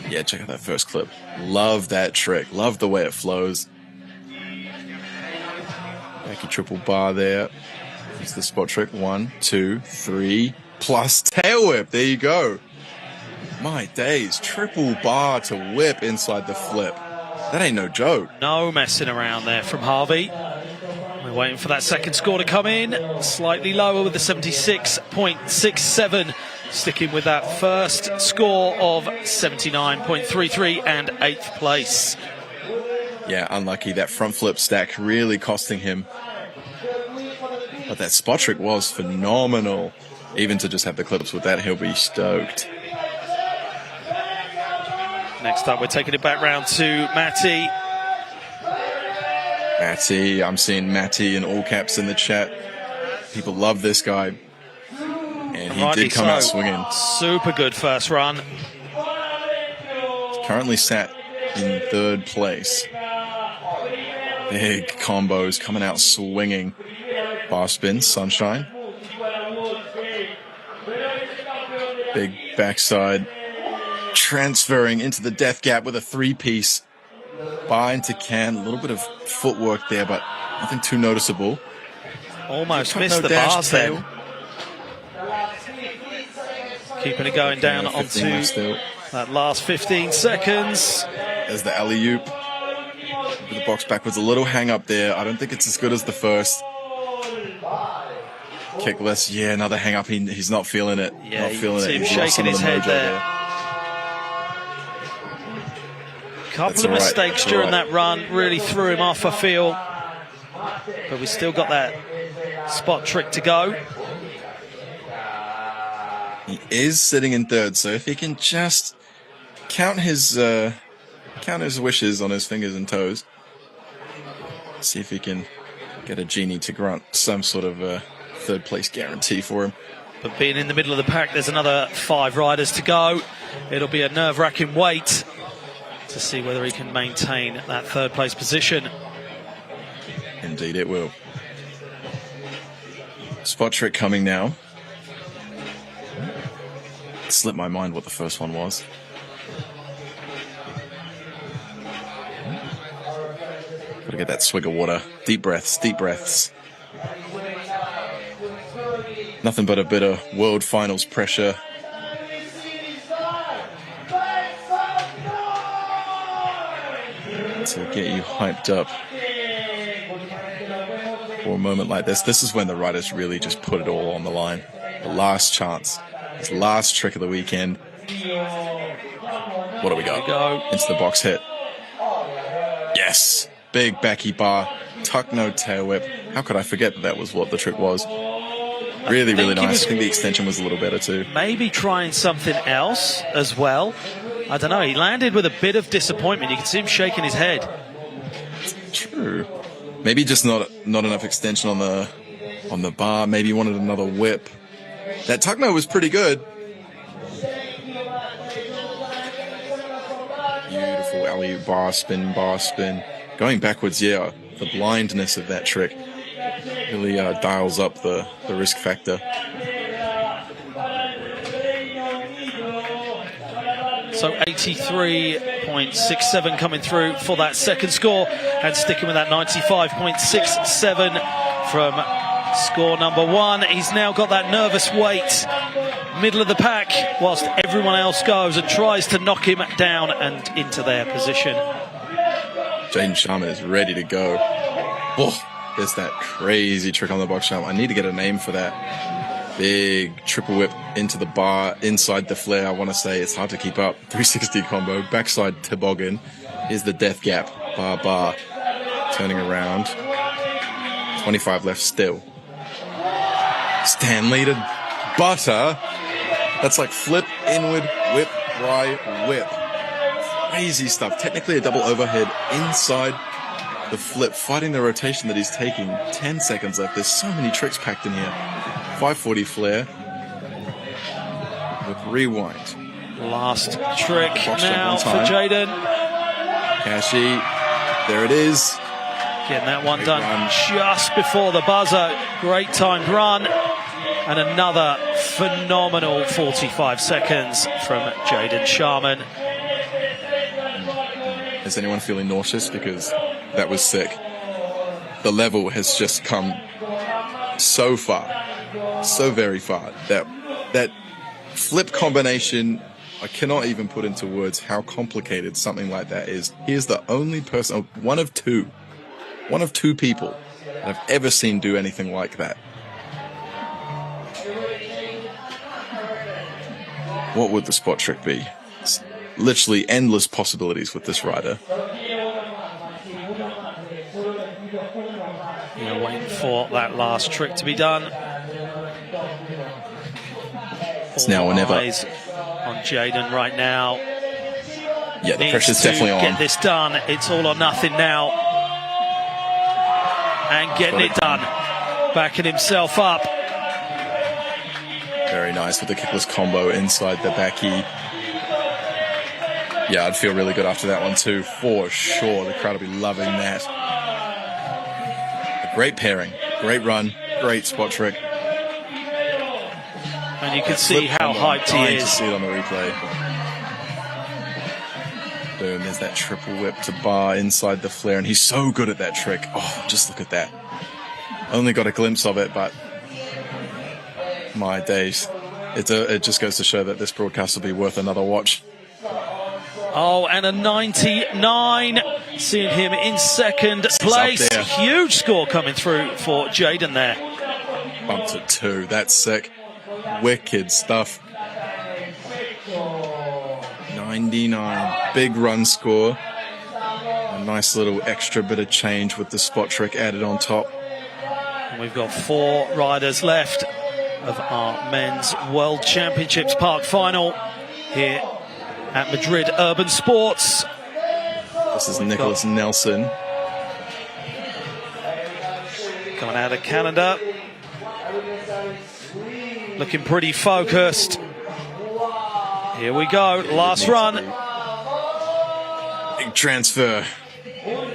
Yeah, check out that first clip. Love that trick. Love the way it flows. Backy triple bar there. It's the spot trick. 1, 2, 3. Plus tail whip. There you go. My days. Triple bar to whip inside the flip. That ain't no joke. No messing around there from Harvey. We're waiting for that second score to come in. Slightly lower with the 76.67. Sticking with that first score of 79.33 and 8th place. Yeah, unlucky. That front flip stack really costing him. But that spot trick was phenomenal. Even to just have the clips with that, he'll be stoked. Next up, we're taking it back round to Matej. Matej, I'm seeing Matej in all caps in the chat. People love this guy. And he did come out swinging. Super good first run. He's currently sat in 3rd place. Big combos coming out swinging. Bar spin, sunshine. Big backside. Transferring into the death gap with a 3-piece. Bar into can. A little bit of footwork there, but nothing too noticeable. Almost missed the bars there. Keeping it going down onto that last 15 seconds. There's the alley-oop. The box backwards, a little hang up there. I don't think it's as good as the first. Kickless, yeah, another hang up. He's not feeling it. Yeah, not feeling it. He's shaking his head there. Couple of mistakes during that run really threw him off, I feel. But we still got that spot trick to go. He is sitting in 3rd, so if he can just count his wishes on his fingers and toes, see if he can get a genie to grant some sort of 3rd place guarantee for him. But being in the middle of the pack, there's another 5 riders to go. It'll be a nerve-wracking wait to see whether he can maintain that 3rd place position. Indeed it will. Spot trick coming now. It slipped my mind what the first one was. Gotta get that swig of water. Deep breaths, deep breaths. Nothing but a bit of World Finals pressure. To get you hyped up for a moment like this. This is when the riders really just put it all on the line. The last chance. This last trick of the weekend. What do we got? Into the box hit. Yes. Big backy bar. Tuck no tail whip. How could I forget that was what the trick was? Really, really nice. I think the extension was a little better too. Maybe trying something else as well. I don't know. He landed with a bit of disappointment. You can see him shaking his head. True. Maybe just not enough extension on the bar. Maybe he wanted another whip. That tuck no was pretty good. Beautiful alley, bar spin, going backwards. Yeah, the blindness of that trick really dials up the risk factor. So 83.67 coming through for that second score, and sticking with that 95.67 from score number one. He's now got that nervous weight, middle of the pack, whilst everyone else goes and tries to knock him down and into their position. Jayden Sharman is ready to go. Oh, there's that crazy trick on the box jump. I need to get a name for that. Big triple whip into the bar, inside the flare. I want to say it's hard to keep up. 360 combo, backside toboggan. Here's the death gap, bar, turning around. 25 left still. Stanley to butter. That's like flip, inward, whip, right, whip. Crazy stuff. Technically a double overhead inside the flip, fighting the rotation that he's taking. 10 seconds left. There's so many tricks packed in here. 540 flare with rewind. Last trick now for Jayden. Kashi, there it is. Getting that one done just before the buzzer. Great timed run. And another phenomenal 45 seconds from Jayden Sharman. Is anyone feeling nauseous? Because that was sick. The level has just come so far. So very far. That flip combination, I cannot even put into words how complicated something like that is. He is the only person, one of two people that I've ever seen do anything like that. What would the spot trick be? It's literally endless possibilities with this rider. Yeah, waiting for that last trick to be done. It's now or never. Eyes on Jayden right now. Yeah, the pressure's definitely on. Get this done. It's all or nothing now. And getting it done. Backing himself up. Very nice with the kickless combo inside the backy. Yeah, I'd feel really good after that one too, for sure. The crowd will be loving that. A great pairing, great run, great spot trick. And you can see how hyped he is. See it on the replay. Boom, there's that triple whip to bar inside the flare, and he's so good at that trick. Oh, just look at that. Only got a glimpse of it, but my days. It just goes to show that this broadcast will be worth another watch. Oh, and a 99, seeing him in second place. Huge score coming through for Jayden there. Bump to 2, that's sick. Wicked stuff. 99, big run score. A nice little extra bit of change with the spot trick added on top. And we've got 4 riders left of our Men's World Championships Park Final here at Madrid Urban Sports. This is Nicolas Nelson. Coming out of Canada. Looking pretty focused. Here we go, last run. Big transfer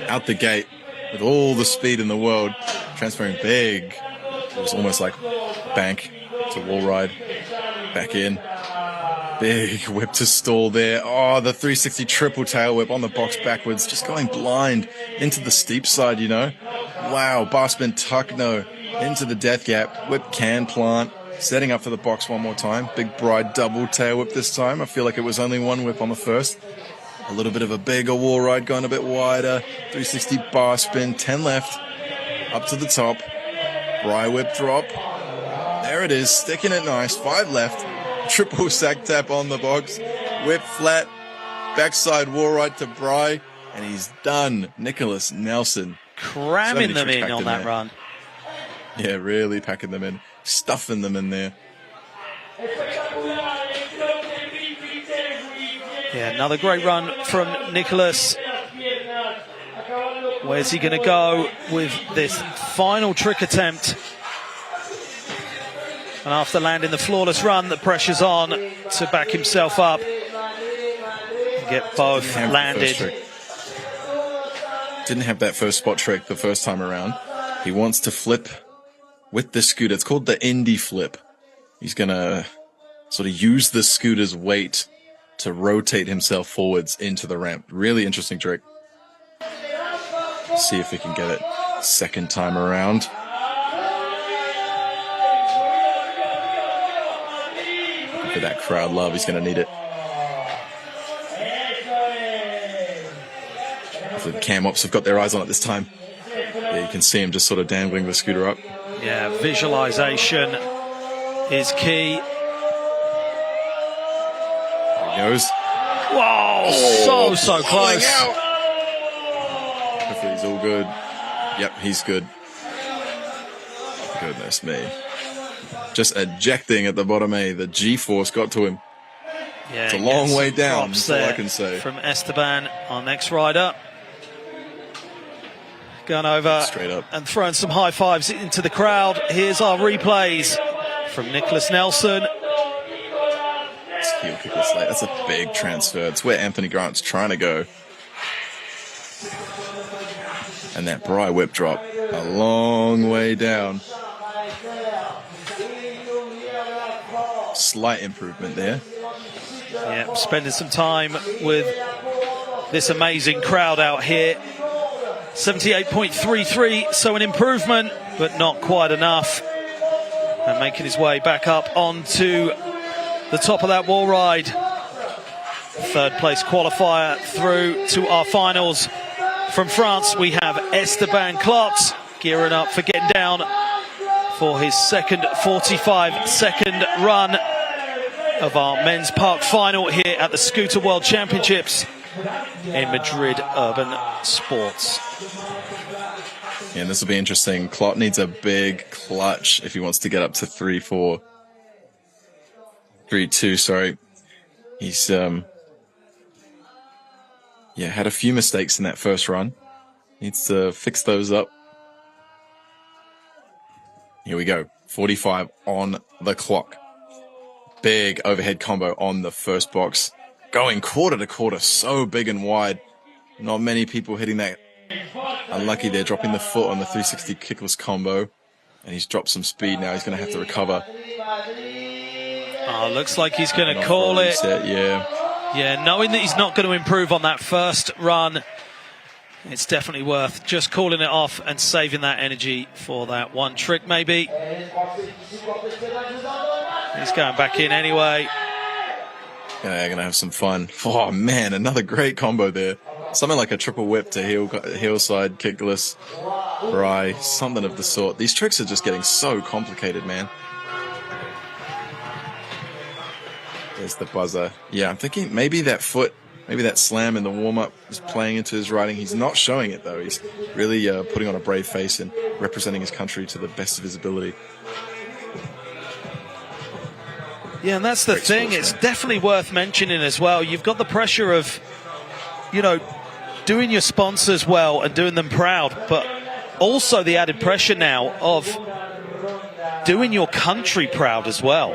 out the gate with all the speed in the world. Transferring big. It was almost like bank to wall ride. Back in. Big whip to stall there. Oh, the 360 triple tail whip on the box backwards. Just going blind into the steep side, you know. Wow, Barspin tuck-no into the death gap. Whip can plant. Setting up for the box one more time. Big bride double tail whip this time. I feel like it was only one whip on the first. A little bit of a bigger wall ride going a bit wider. 360 bar spin. 10 left. Up to the top. Bry whip drop. There it is. Sticking it nice. 5 left. Triple sack tap on the box. Whip flat. Backside wall ride to Bry. And he's done. Nicolas Nelson. Cramming them in on that run. Yeah, really packing them in. Stuffing them in there. Yeah, another great run from Nicolas. Where's he going to go with this final trick attempt? And after landing the flawless run, the pressure's on to back himself up. Get both landed didn't have that first spot trick the first time around. He wants to flip with the scooter. It's called the Indy flip. He's going to sort of use the scooter's weight to rotate himself forwards into the ramp. Really interesting trick. See if he can get it second time around. For that crowd love, he's going to need it. The cam ops have got their eyes on it this time. Yeah, you can see him just sort of dangling the scooter up. Yeah, visualization is key. There he goes. Whoa, so close. Hopefully he's all good. Yep, he's good. Goodness me. Just ejecting at the bottom A. The G-force got to him. Yeah, it's a long way down, that's all I can say. From Esteban, our next rider. Going over straight up and throwing some high fives into the crowd. Here's our replays from Nicolas Nelson. It's heel kick this late. That's a big transfer. It's where Anthony Grant's trying to go. And that Bry whip drop, a long way down. Slight improvement there. Yeah, spending some time with this amazing crowd out here. 78.33, so an improvement, but not quite enough. And making his way back up onto the top of that wall ride. Third place qualifier through to our finals. From France, we have Esteban Clot gearing up for getting down for his second 45-second run of our men's park final here at the Scooter World Championships in Madrid Urban Sports. Yeah, and this will be interesting. Clot needs a big clutch if he wants to get up to 3-2, sorry. He's had a few mistakes in that first run. Needs to fix those up. Here we go. 45 on the clock. Big overhead combo on the first box. Going quarter to quarter, so big and wide. Not many people hitting that. Unlucky there, dropping the foot on the 360 kickless combo. And he's dropped some speed now. He's going to have to recover. Oh, looks like he's going to call it. Reset, yeah. Yeah, knowing that he's not going to improve on that first run, it's definitely worth just calling it off and saving that energy for that one trick, maybe. He's going back in anyway. Yeah, going to have some fun. Oh, man, another great combo there. Something like a triple whip to heel side, kickless, Bry, something of the sort. These tricks are just getting so complicated, man. There's the buzzer. Yeah, I'm thinking maybe that foot, maybe that slam in the warm-up is playing into his riding. He's not showing it, though. He's really putting on a brave face and representing his country to the best of his ability. Yeah, and that's the thing. It's definitely worth mentioning as well. You've got the pressure of, doing your sponsors well and doing them proud, but also the added pressure now of doing your country proud as well.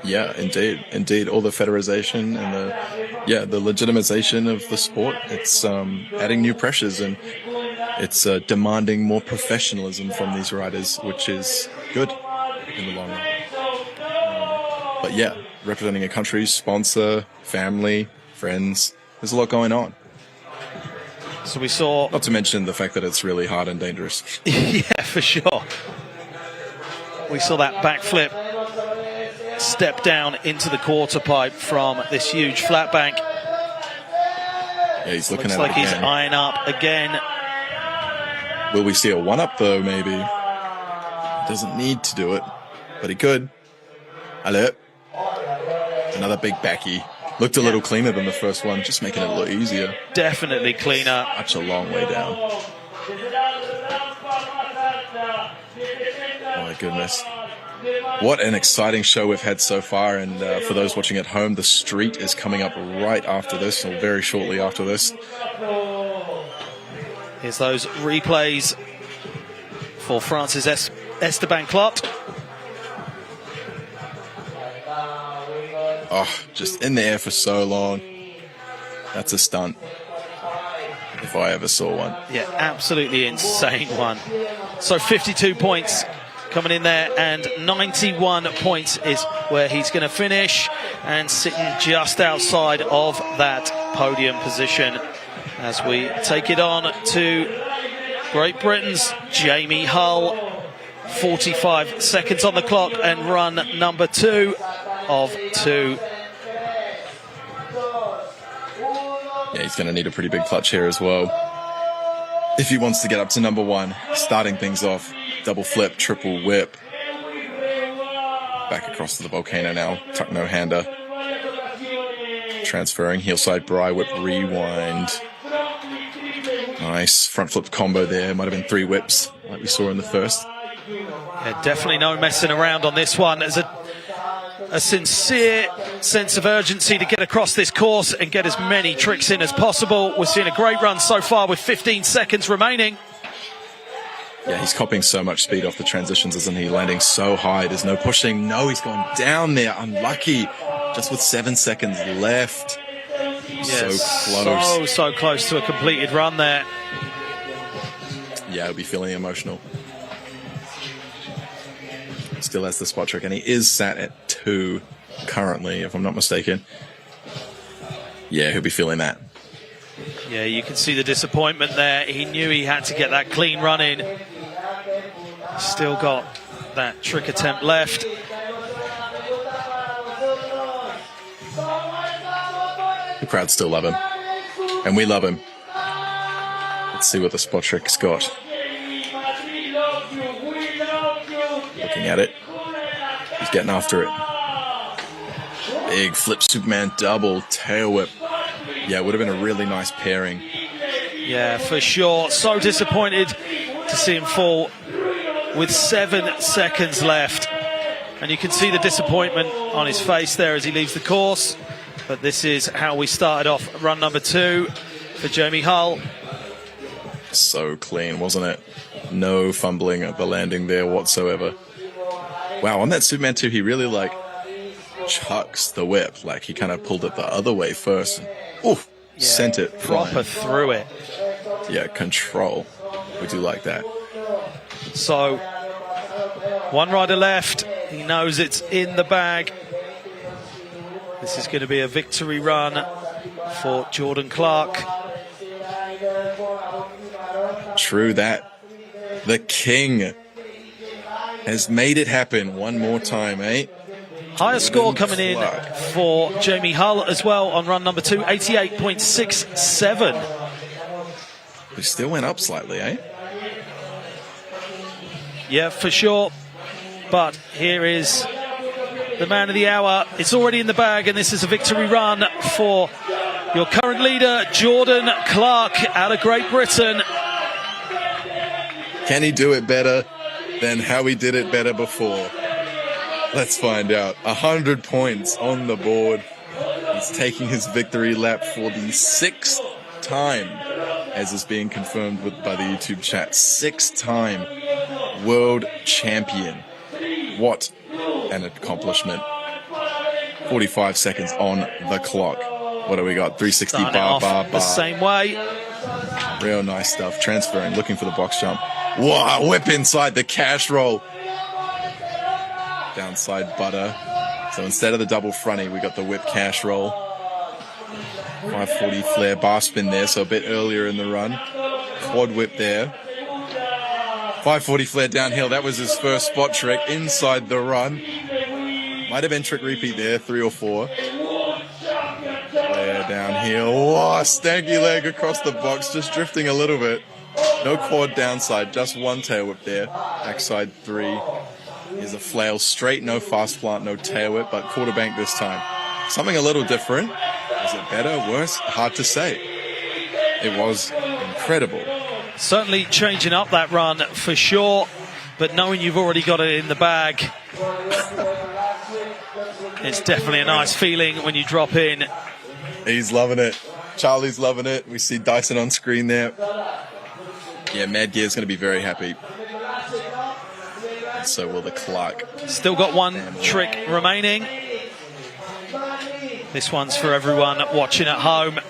Yeah, indeed. All the federation and the legitimization of the sport. It's adding new pressures and it's demanding more professionalism from these riders, which is good in the long run. But yeah, representing a country, sponsor, family, friends. There's a lot going on. So we saw... Not to mention the fact that it's really hard and dangerous. Yeah, for sure. We saw that backflip step down into the quarter pipe from this huge flat bank. Yeah, he's looking at it again. Looks like he's eyeing up again. Will we see a one-up, though, maybe? He doesn't need to do it, but he could. Hello. Another big backy. Looked a little cleaner than the first one, just making it a little easier. Definitely cleaner. Such a long way down. Oh my goodness. What an exciting show we've had so far, and for those watching at home, the street is coming up right after this, or very shortly after this. Here's those replays for France's Esteban Clot. Oh, just in the air for so long. That's a stunt. if I ever saw one. Yeah, absolutely insane one. So 52 points coming in there, and 91 points is where he's going to finish, and sitting just outside of that podium position as we take it on to Great Britain's Jamie Hull. 45 seconds on the clock and run number 2 of 2. Yeah, he's going to need a pretty big clutch here as well if he wants to get up to number 1. Starting things off, double flip, triple whip. Back across to the volcano now, tuck no hander. Transferring, heel side bri whip, rewind. Nice front flip combo there. Might have been 3 whips like we saw in the first. Yeah, definitely no messing around on this one. There's a sincere sense of urgency to get across this course and get as many tricks in as possible. We're seeing a great run so far with 15 seconds remaining. Yeah, he's copying so much speed off the transitions, isn't he? Landing so high. There's no pushing. No, he's gone down there. Unlucky. Just with 7 seconds left. Yes, so close. So close to a completed run there. Yeah, he'll be feeling emotional. Still has the spot trick, and he is sat at 2 currently, if I'm not mistaken. Yeah, he'll be feeling that. Yeah, you can see the disappointment there. He knew he had to get that clean run in. Still got that trick attempt left. The crowd still love him, and we love him. Let's see what the spot trick's got. Looking at it, he's getting after it. Big flip Superman double tail whip. Yeah, it would have been a really nice pairing. Yeah, for sure. So disappointed to see him fall with 7 seconds left. And you can see the disappointment on his face there as he leaves the course. But this is how we started off run number 2 for Jamie Hull. So clean, wasn't it? No fumbling at the landing there whatsoever. Wow, on that Superman 2, he really chucks the whip. Like, he kind of pulled it the other way first. Oof, yeah, sent it proper through it. Yeah, control. We do like that. So, one rider left. He knows it's in the bag. This is going to be a victory run for Jordan Clark. True that. The king has made it happen one more time, eh? Higher score coming in for Jamie Hull as well on run number 2, 88.67. We still went up slightly, eh? Yeah, for sure. But here is the man of the hour. It's already in the bag, and this is a victory run for your current leader, Jordan Clark, out of Great Britain. Can he do it better than how he did it better before? Let's find out. 100 points on the board. He's taking his victory lap for the 6th time, as is being confirmed by the YouTube chat. 6th time world champion. What an accomplishment. 45 seconds on the clock. What do we got? 360 bar. The same way. Real nice stuff. Transferring, looking for the box jump. Wow, whip inside the cash roll. Downside butter. So instead of the double fronty, we got the whip cash roll. 540 Flair Barspin there, so a bit earlier in the run. Quad whip there. 540 Flair downhill. That was his first spot trick inside the run. Might have been trick repeat there, 3 or 4. Flair downhill. Oh, stanky leg across the box, just drifting a little bit. No quad downside, just one tail whip there. Backside 3. Here's a flail straight, no fast plant, no tail whip, but quarter bank this time. Something a little different. Is it better, worse? Hard to say. It was incredible. Certainly changing up that run for sure, but knowing you've already got it in the bag, it's definitely a nice feeling when you drop in. He's loving it. Charlie's loving it. We see Dyson on screen there. Yeah, Mad Gear's going to be very happy. And so will the Clark. Still got one trick remaining. This one's for everyone watching at home.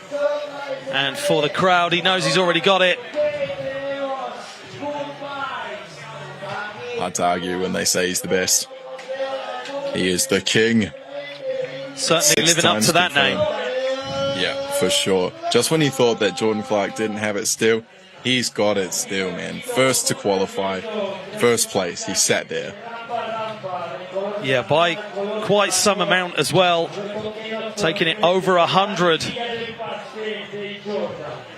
And for the crowd, he knows he's already got it. Hard to argue when they say he's the best. He is the king. Certainly living up to that name. Yeah, for sure. Just when he thought that Jordan Clark didn't have it still, he's got it still, man. First to qualify, first place. He sat there. Yeah, by quite some amount as well. Taking it over 100.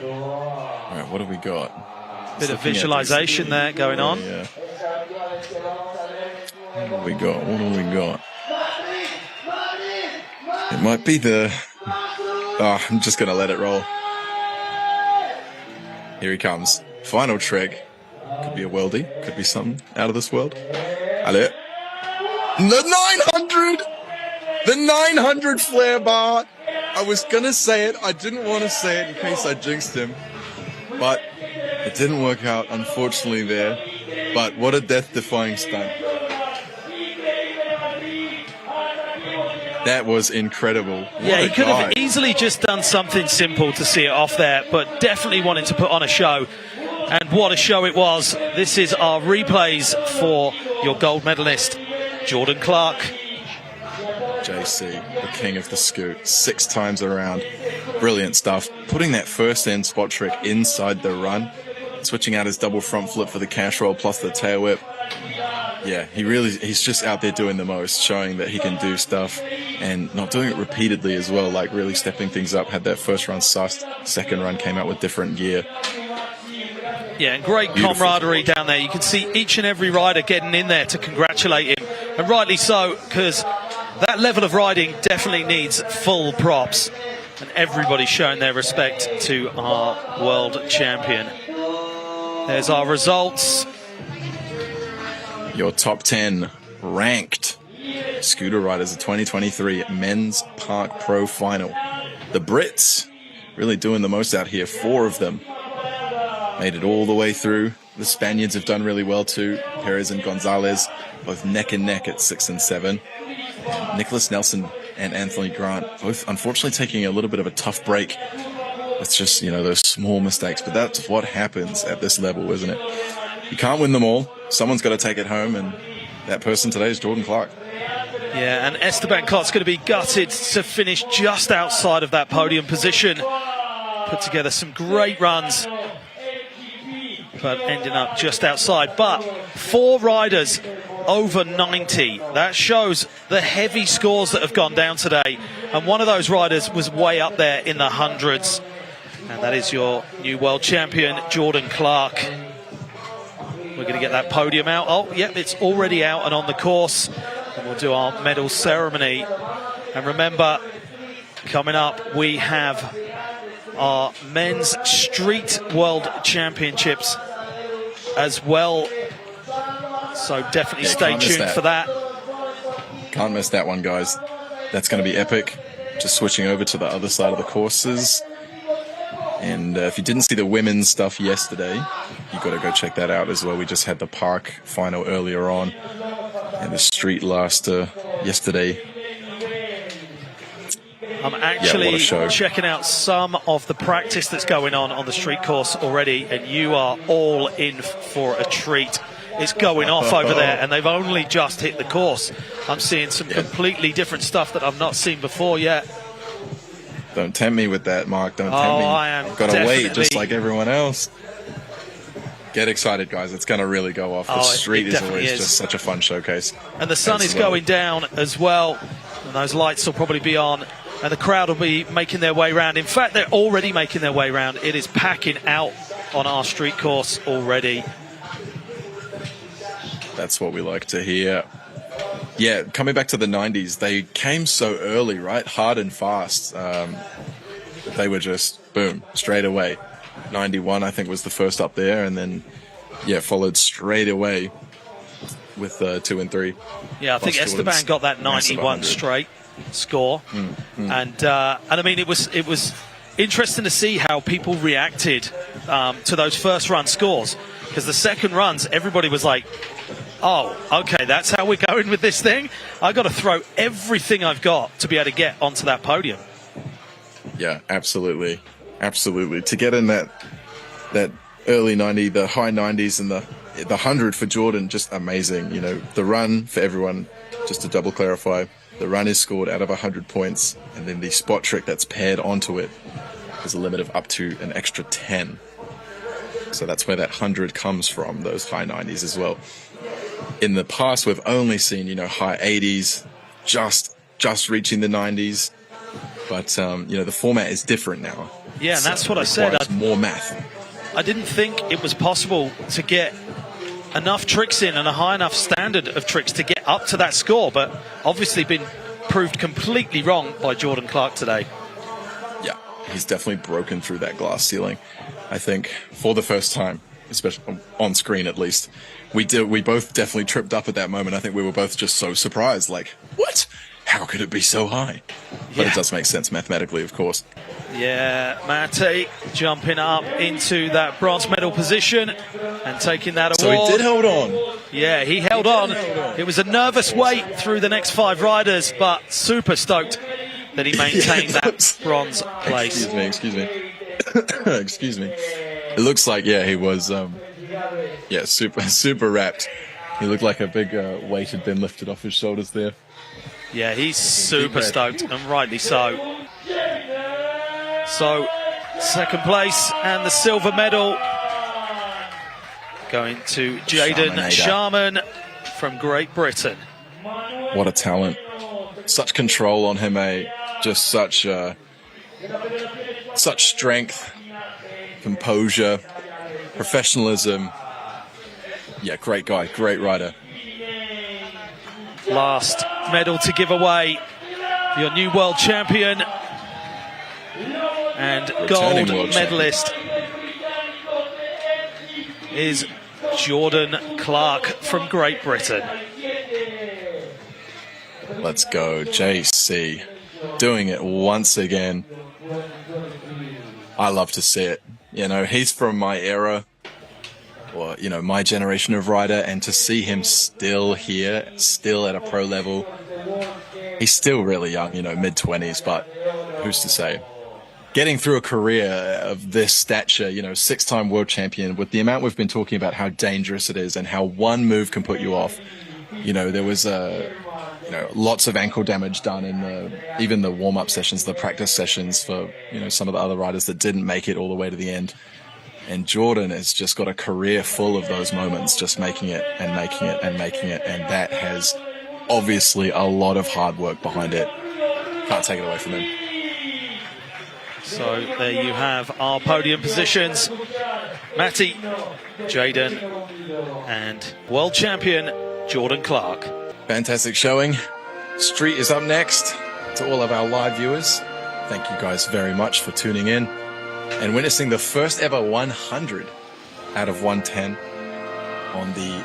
All right, what have we got? Bit of visualization there going on. Yeah. What do we got? What do we got? It might be the... Oh, I'm just going to let it roll. Here he comes. Final trick. Could be a worldie. Could be something out of this world. Allez. The 900! The 900 Flair bar! I was going to say it. I didn't want to say it in case I jinxed him. But it didn't work out, unfortunately, there. But what a death-defying stunt. That was incredible. Yeah, he could have easily just done something simple to see it off there, but definitely wanted to put on a show. And what a show it was. This is our replays for your gold medalist, Jordan Clark. JC, the king of the scoot, 6 times around. Brilliant stuff. Putting that first end spot trick inside the run, switching out his double front flip for the cash roll plus the tail whip. Yeah, he's just out there doing the most, showing that he can do stuff and not doing it repeatedly as well, like really stepping things up. Had that first run sussed, second run came out with different gear. Yeah, and great camaraderie down there. You can see each and every rider getting in there to congratulate him, and rightly so, because that level of riding definitely needs full props, and everybody showing their respect to our world champion. There's our results. Your top 10 ranked scooter riders of 2023 Men's Park Pro Final. The Brits really doing the most out here. 4 of them made it all the way through. The Spaniards have done really well too. Perez and Gonzalez both neck and neck at 6 and 7. Nicolas Nelson and Anthony Grant both unfortunately taking a little bit of a tough break. It's just, you know, those small mistakes, but that's what happens at this level, isn't it? You can't win them all. Someone's got to take it home, and that person today is Jordan Clark. Yeah, and Esteban Clot's going to be gutted to finish just outside of that podium position. Put together some great runs, but ending up just outside. But 4 riders over 90. That shows the heavy scores that have gone down today. And one of those riders was way up there in the hundreds. And that is your new world champion, Jordan Clark. We're going to get that podium out. Oh, yep, it's already out and on the course. And we'll do our medal ceremony. And remember, coming up, we have our men's street world championships as well. So definitely stay tuned for that. Can't miss that one, guys. That's going to be epic. Just switching over to the other side of the courses. And if you didn't see the women's stuff yesterday, you got to go check that out as well. We just had the park final earlier on, and the street last yesterday. I'm actually checking out some of the practice that's going on the street course already, and you are all in for a treat. It's going off over there, and they've only just hit the course. I'm seeing some completely different stuff that I've not seen before yet. Don't tempt me with that, Mark. Don't tempt me. I am. I've got to wait just like everyone else. Get excited, guys. It's going to really go off. The street is always just such a fun showcase. And the sun is going down as well. And those lights will probably be on. And the crowd will be making their way around. In fact, they're already making their way around. It is packing out on our street course already. That's what we like to hear. Yeah, coming back to the 90s, they came so early, right? Hard and fast. They were just, boom, straight away. 91, I think, was the first up there, and then, yeah, followed straight away with 2 and 3. Yeah, I think Esteban got that 91 straight score. And I mean, it was interesting to see how people reacted to those first run scores, because the second runs, everybody was like, oh, okay, that's how we're going with this thing. I got to throw everything I've got to be able to get onto that podium. Yeah, absolutely. Absolutely. To get in that early 90, the high 90s, and the 100 for Jordan, just amazing. You know, the run, for everyone, just to double clarify, the run is scored out of 100 points, and then the spot trick that's paired onto it is a limit of up to an extra 10. So that's where that 100 comes from, those high 90s as well. In the past, we've only seen, you know, high 80s, just reaching the 90s. But, you know, the format is different now. Yeah, and that's what I said. More math. I didn't think it was possible to get enough tricks in and a high enough standard of tricks to get up to that score, but obviously been proved completely wrong by Jayden Clark today. Yeah, he's definitely broken through that glass ceiling, I think, for the first time, especially on screen at least. We both definitely tripped up at that moment. I think we were both just so surprised, like, what? How could it be so high? But it does make sense mathematically, of course. Yeah, Matej jumping up into that bronze medal position and taking that award. So he did hold on. Yeah, he held on. It was a nervous wait through the next 5 riders, but super stoked that he maintained that bronze place. Excuse me. Excuse me. It looks like, yeah, he was, super wrapped. He looked like a big weight had been lifted off his shoulders there. Yeah, he's super stoked, and rightly so. So, second place and the silver medal going to Jayden Sharman from Great Britain. What a talent. Such control on him, just such strength, composure, professionalism. Yeah, great guy, great rider. Last medal to give away, your new world champion and gold medalist is Jayden Clark from Great Britain. Let's go, JC, doing it once again. I love to see it. You know, he's from my era, or, you know, my generation of rider, and to see him still here, still at a pro level. He's still really young, you know, mid-20s, but who's to say? Getting through a career of this stature, you know, 6-time world champion, with the amount we've been talking about how dangerous it is and how one move can put you off. You know, there was lots of ankle damage done in even the warm-up sessions, the practice sessions for, you know, some of the other riders that didn't make it all the way to the end. And Jayden has just got a career full of those moments, just making it and making it and making it. And that has obviously a lot of hard work behind it. Can't take it away from him. So there you have our podium positions. Matej, Jayden, and world champion Jayden Clark. Fantastic showing. Street is up next. To all of our live viewers, thank you guys very much for tuning in and witnessing the first ever 100 out of 110 on the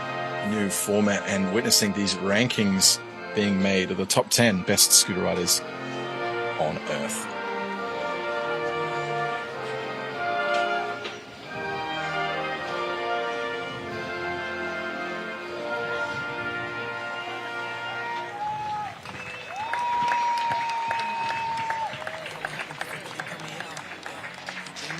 new format, and witnessing these rankings being made of the top 10 best scooter riders on Earth.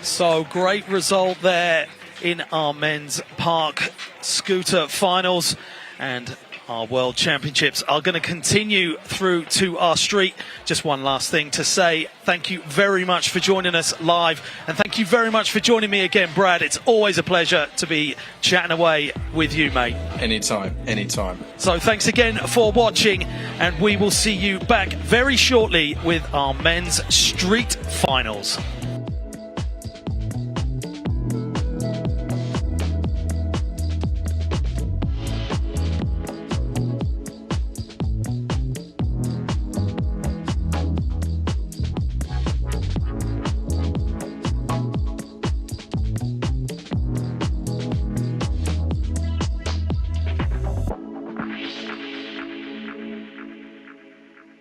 So great result there in our men's park scooter finals, and our world championships are going to continue through to our street. Just one last thing to say, thank you very much for joining us live, and thank you very much for joining me again, Brad. It's always a pleasure to be chatting away with you, mate. Anytime. So thanks again for watching, and we will see you back very shortly with our men's street finals.